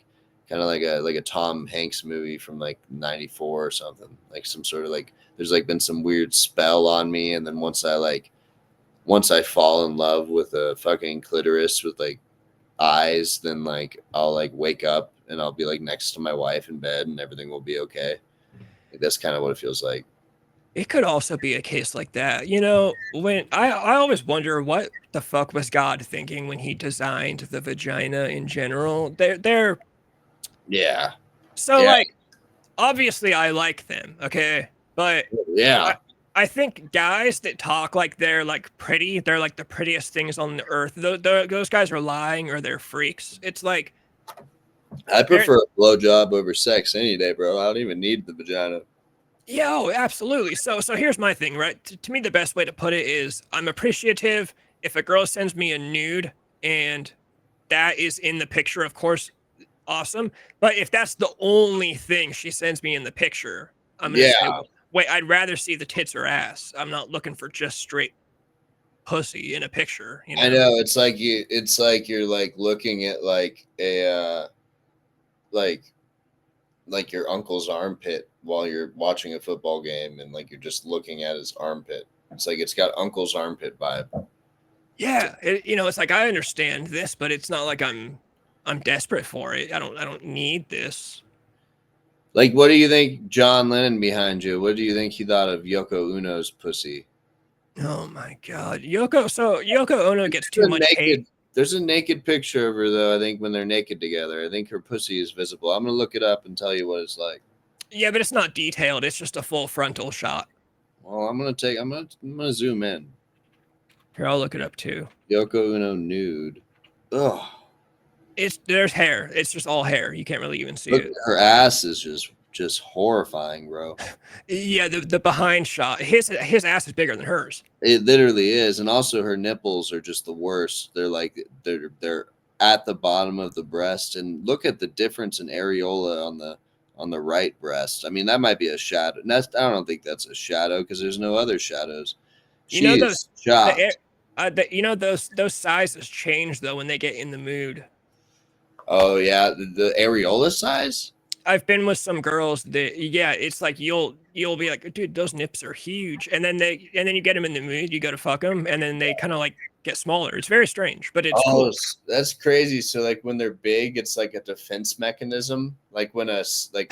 kind of like a Tom Hanks movie from like '94 or something, like some sort of like there's like been some weird spell on me, and then once I fall in love with a fucking clitoris with like eyes, then like I'll like wake up and I'll be like next to my wife in bed and everything will be okay. Like, that's kind of what it feels like. It could also be a case like that. When I always wonder what the fuck was God thinking when he designed the vagina in general. They're Yeah. so Yeah. like obviously I like them, okay? But Yeah. I think guys that talk like they're like pretty, they're like the prettiest things on the earth. Those guys are lying or they're freaks. It's like I prefer a blowjob over sex any day, bro. I don't even need the vagina. yeah, absolutely. So here's my thing, right? To me, the best way to put it is I'm appreciative if a girl sends me a nude and that is in the picture, of course, awesome. But if that's the only thing she sends me in the picture, I'm gonna say, wait, I'd rather see the tits or ass. I'm not looking for just straight pussy in a picture. I know it's like you're like looking at like a like your uncle's armpit while you're watching a football game, and like you're just looking at his armpit. It's like it's got uncle's armpit vibe. Yeah, it's like I understand this, but it's not like I'm desperate for it. I don't need this. Like, what do you think, John Lennon behind you? What do you think he thought of Yoko Uno's pussy? Oh my God, Yoko! So Yoko Ono gets too much hate. There's a naked picture of her, though. I think when they're naked together, I think her pussy is visible. I'm gonna look it up and tell you what it's like. Yeah, but it's not detailed. It's just a full frontal shot. Well, I'm gonna zoom in. Here, I'll look it up too. Yoko Uno nude. Ugh. There's hair. It's just all hair. You can't really even see it. Her ass is just horrifying, bro. Yeah, the behind shot. His ass is bigger than hers. It literally is, and also her nipples are just the worst. They're like they're at the bottom of the breast, and look at the difference in areola on the right breast. I mean, that might be a shadow. I don't think that's a shadow because there's no other shadows. Those those sizes change though when they get in the mood. Oh yeah, the areola size. I've been with some girls that it's like you'll be like, dude, those nips are huge, and then you get them in the mood, you go to fuck them, and then they kind of like get smaller. It's very strange, but it's cool. That's crazy. So like when they're big, it's like a defense mechanism, like when a snake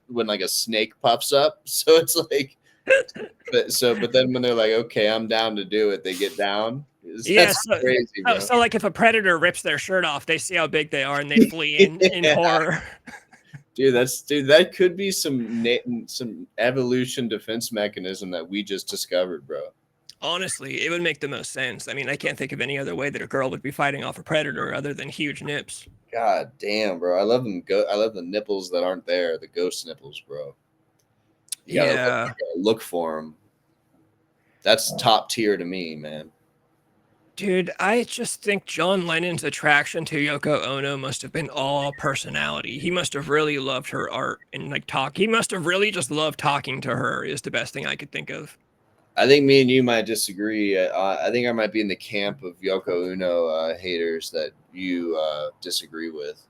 when a snake puffs up. So it's like, but then when they're like, okay, I'm down to do it, they get down. That's crazy, bro. So like if a predator rips their shirt off, they see how big they are and they flee in horror. Dude, that could be some evolution defense mechanism that we just discovered, bro. Honestly, it would make the most sense. I mean, I can't think of any other way that a girl would be fighting off a predator other than huge nips. God damn, bro. I love them. I love the nipples that aren't there, the ghost nipples, bro. You gotta look for them. That's top tier to me, man. Dude, I just think John Lennon's attraction to Yoko Ono must have been all personality. He must have really loved her art and like talk. He must have really just loved talking to her is the best thing I could think of. I think me and you might disagree. I think I might be in the camp of Yoko Uno haters that you disagree with.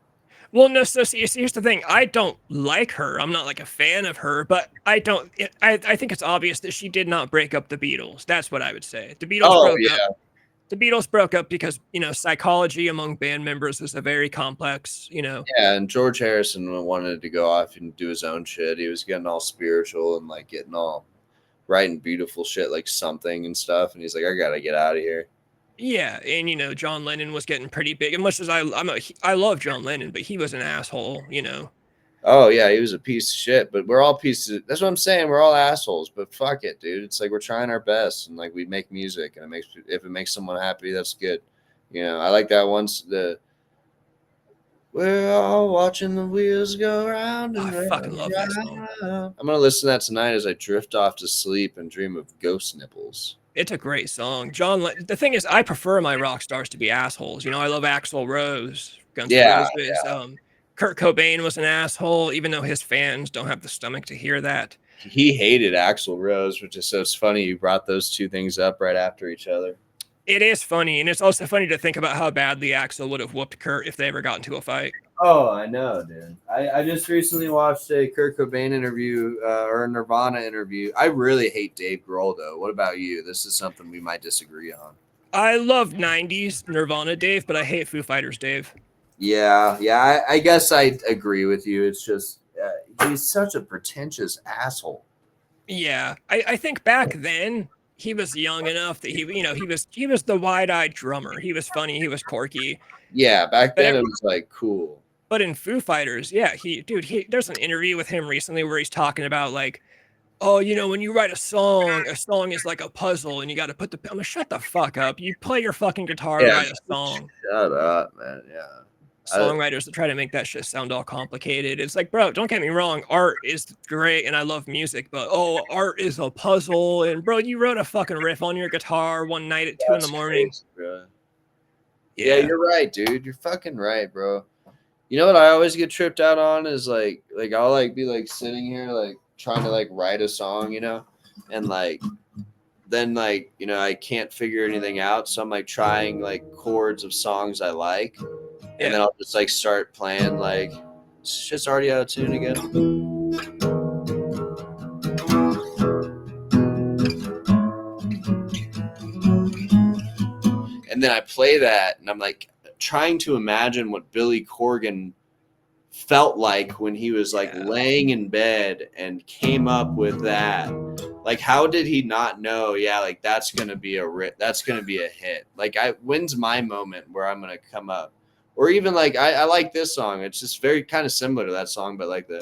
Well, no, so here's the thing. I don't like her. I'm not like a fan of her, but I think it's obvious that she did not break up the Beatles. That's what I would say. The Beatles broke up. the Beatles broke up because, psychology among band members is a very complex, Yeah, and George Harrison wanted to go off and do his own shit. He was getting all spiritual and like getting all writing beautiful shit like Something and stuff, and he's like, I gotta get out of here. Yeah, and John Lennon was getting pretty big. As much as I love John Lennon, but he was an asshole. Oh yeah, he was a piece of shit. But we're all pieces. That's what I'm saying. We're all assholes. But fuck it, dude. It's like we're trying our best, and like we make music, and if it makes someone happy, that's good. I like that once we're all watching the wheels go round and I fucking love that song. I'm gonna listen to that tonight as I drift off to sleep and dream of ghost nipples. It's a great song. The thing is, I prefer my rock stars to be assholes. I love Axl Rose, Guns N' Roses. Yeah. Kurt Cobain was an asshole, even though his fans don't have the stomach to hear that. He hated Axl Rose, which is so it's funny you brought those two things up right after each other. It is funny, and it's also funny to think about how badly Axl would have whooped Kurt if they ever got into a fight. Oh, I know, dude. I just recently watched a Kurt Cobain interview or a Nirvana interview. I really hate Dave Grohl, though. What about you? This is something we might disagree on. I love 90s Nirvana Dave, but I hate Foo Fighters Dave. Yeah. I guess I agree with you. It's just he's such a pretentious asshole. Yeah, I think back then he was young enough that he was the wide-eyed drummer. He was funny. He was quirky. Yeah, back then it was like cool. But in Foo Fighters, yeah, there's an interview with him recently where he's talking about like, oh, when you write a song is like a puzzle, and you got to put I'm like, shut the fuck up. You play your fucking guitar, write a song. Shut up, man. Yeah. Songwriters that try to make that shit sound all complicated. It's like, bro, don't get me wrong. Art is great, and I love music, but art is a puzzle. And bro, you wrote a fucking riff on your guitar one night at 2 a.m. Crazy, bro. Yeah, you're right, dude. You're fucking right, bro. You know what I always get tripped out on is like I'll like be like sitting here like trying to like write a song, and like then like I can't figure anything out, so I'm like trying like chords of songs I like, and then I'll just like start playing like shit's already out of tune again. And then I play that, and I'm like trying to imagine what Billy Corgan felt like when he was like laying in bed and came up with that. Like, how did he not know? Yeah, like that's gonna be a hit. Like, when's my moment where I'm gonna come up? Or even like I like this song. It's just very kind of similar to that song, but like the.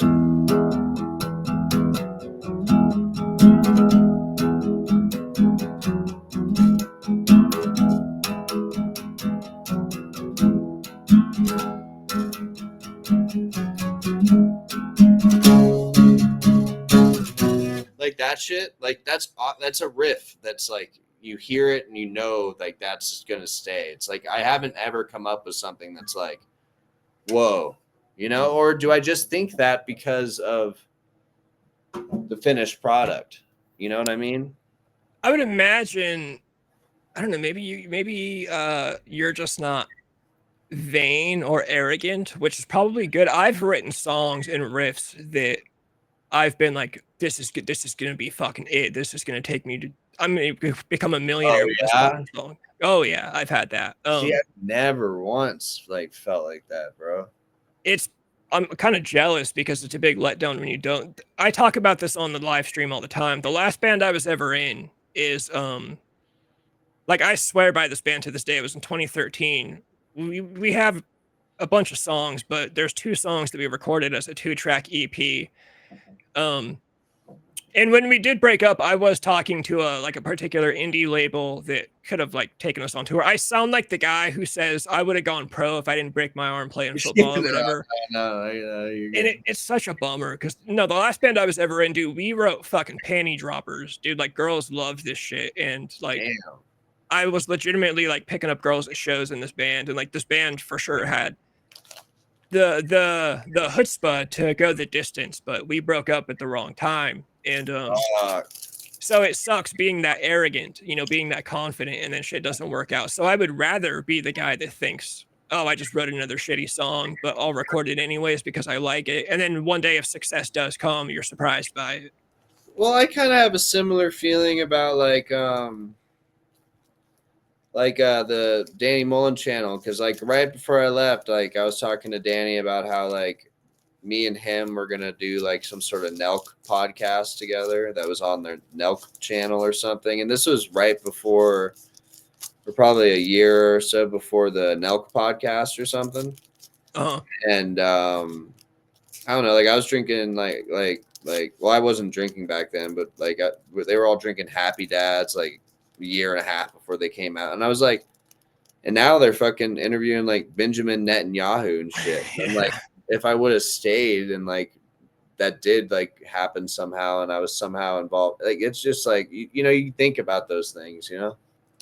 Like that shit, like that's a riff that's like you hear it and like that's gonna stay. It's like I haven't ever come up with something that's like, whoa, or do I just think that because of the finished product? You know what I mean? I would imagine, I don't know, maybe you're just not vain or arrogant, which is probably good. I've written songs and riffs that I've been like, this is good. This is going to be fucking it. This is going to take me to, I'm going to become a millionaire. Oh yeah. I've had that. See, I've never once like felt like that, bro. I'm kind of jealous because it's a big letdown when you don't. I talk about this on the live stream all the time. The last band I was ever in is, like, I swear by this band to this day. It was in 2013. We have a bunch of songs, but there's 2 songs that we recorded as a 2-track EP. And when we did break up, I was talking to a particular indie label that could have like taken us on tour. I sound like the guy who says I would have gone pro if I didn't break my arm playing football or whatever. And it's such a bummer because the last band I was ever in, dude, we wrote fucking panty droppers, dude. Like girls loved this shit, and like I was legitimately like picking up girls at shows in this band, and like this band for sure had the chutzpah to go the distance, but we broke up at the wrong time. And so it sucks being that arrogant, being that confident, and then shit doesn't work out. So I would rather be the guy that thinks, oh, I just wrote another shitty song, but I'll record it anyways because I like it. And then one day if success does come, you're surprised by it. Well, I kind of have a similar feeling about like like the Danny Mullen channel, because like right before I left, like I was talking to Danny about how like me and him were gonna do like some sort of Nelk podcast together that was on their Nelk channel or something. And this was right before, or probably a year or so before the Nelk podcast or something. Uh-huh. And I don't know, like I was drinking like well, I wasn't drinking back then, but like they were all drinking Happy Dads like a year and a half before they came out, and I was like, and now they're fucking interviewing like Benjamin Netanyahu and shit. I'm like, if I would have stayed and like that did like happen somehow, and I was somehow involved, like it's just like you know, you think about those things, you know.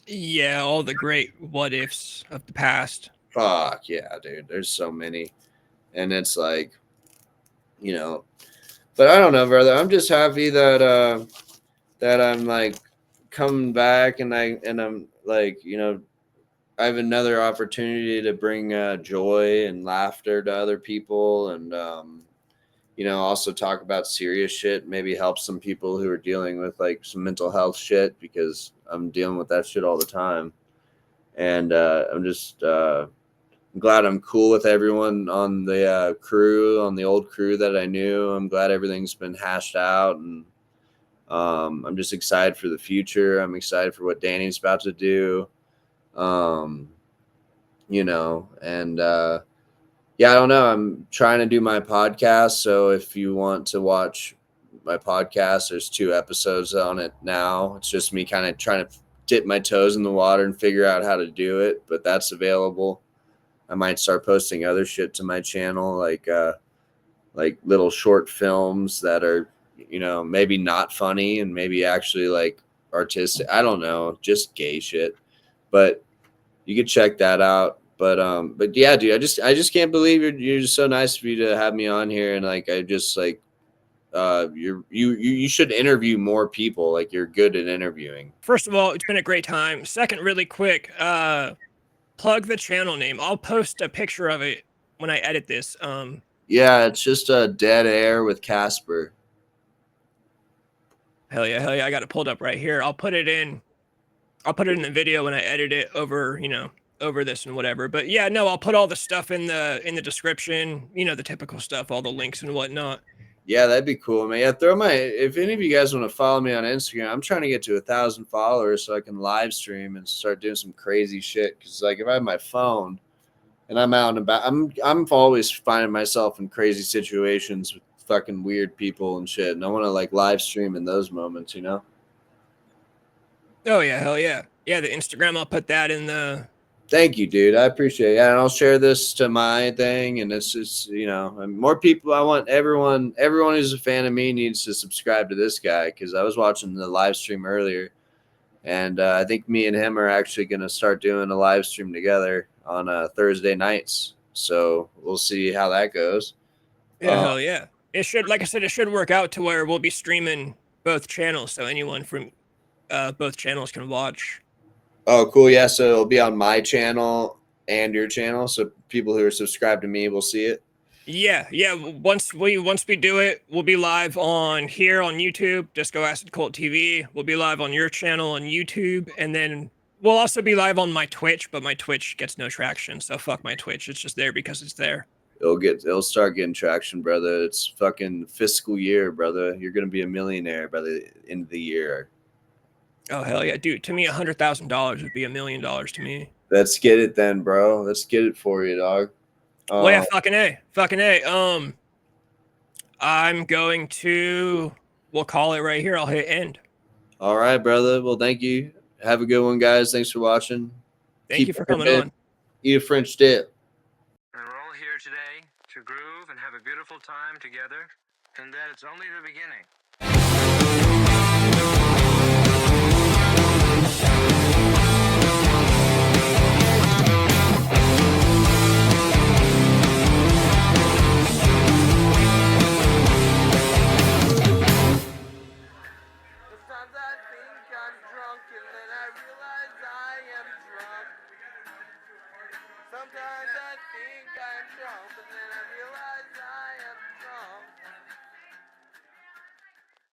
Yeah, all the great what ifs of the past. Fuck yeah, dude. There's so many, and it's like, you know, but I don't know, brother. I'm just happy that I'm like coming back, and I'm like, you know, I have another opportunity to bring joy and laughter to other people, and you know, also talk about serious shit. Maybe help some people who are dealing with like some mental health shit, because I'm dealing with that shit all the time, and I'm just glad I'm cool with everyone on the crew, on the old crew that I knew. I'm glad everything's been hashed out, and I'm just excited for the future. I'm excited for what Danny's about to do. You know, and yeah, I don't know. I'm trying to do my podcast. So if you want to watch my podcast, there's 2 episodes on it now. It's just me kind of trying to dip my toes in the water and figure out how to do it, but that's available. I might start posting other shit to my channel, like little short films that are, you know, maybe not funny and maybe actually like artistic. I don't know, just gay shit. But you could check that out. But yeah, dude, I just can't believe you're just so nice of you to have me on here, and like I just like you should interview more people. Like you're good at interviewing. First of all, it's been a great time. Second, really quick, plug the channel name. I'll post a picture of it when I edit this. Yeah, it's just a Dead Air with Casper. Hell yeah, hell yeah. I got it pulled up right here. I'll put it in the video when I edit it over, you know, over this and whatever. But yeah, no, I'll put all the stuff in the description, you know, the typical stuff, all the links and whatnot. Yeah, that'd be cool, man. Yeah, if any of you guys want to follow me on Instagram, I'm trying to get to 1,000 followers so I can live stream and start doing some crazy shit. Cause like if I have my phone and I'm out and about, I'm always finding myself in crazy situations with fucking weird people and shit. And I want to like live stream in those moments, you know? Oh yeah, hell yeah. Yeah, the Instagram, I'll put that in the Thank you, dude. I appreciate it. Yeah, and I'll share this to my thing. And it's just, you know, and more people. I want everyone who's a fan of me needs to subscribe to this guy, because I was watching the live stream earlier, and I think me and him are actually going to start doing a live stream together on Thursday nights. So we'll see how that goes. Yeah, hell yeah. It should, like I said, it should work out to where we'll be streaming both channels, so anyone from both channels can watch. Oh, cool. Yeah. So it'll be on my channel and your channel. So people who are subscribed to me will see it. Yeah, yeah. Once we do it, we'll be live on here on YouTube, Disco Acid Cult TV. We'll be live on your channel on YouTube, and then we'll also be live on my Twitch, but my Twitch gets no traction, so fuck my Twitch. It's just there because it's there. It'll start getting traction, brother. It's fucking fiscal year, brother. You're gonna be a millionaire by the end of the year. Oh hell yeah, dude! To me, $100,000 would be $1 million to me. Let's get it then, bro. Let's get it for you, dog. Well, yeah, fucking a. I'm going to. We'll call it right here. I'll hit end. All right, brother. Well, thank you. Have a good one, guys. Thanks for watching. Thank you for coming on. Eat a French dip. And we're all here today to groove and have a beautiful time together, and that it's only the beginning. Sometimes I think I'm drunk, and then I realize I am drunk. Sometimes I think I'm drunk.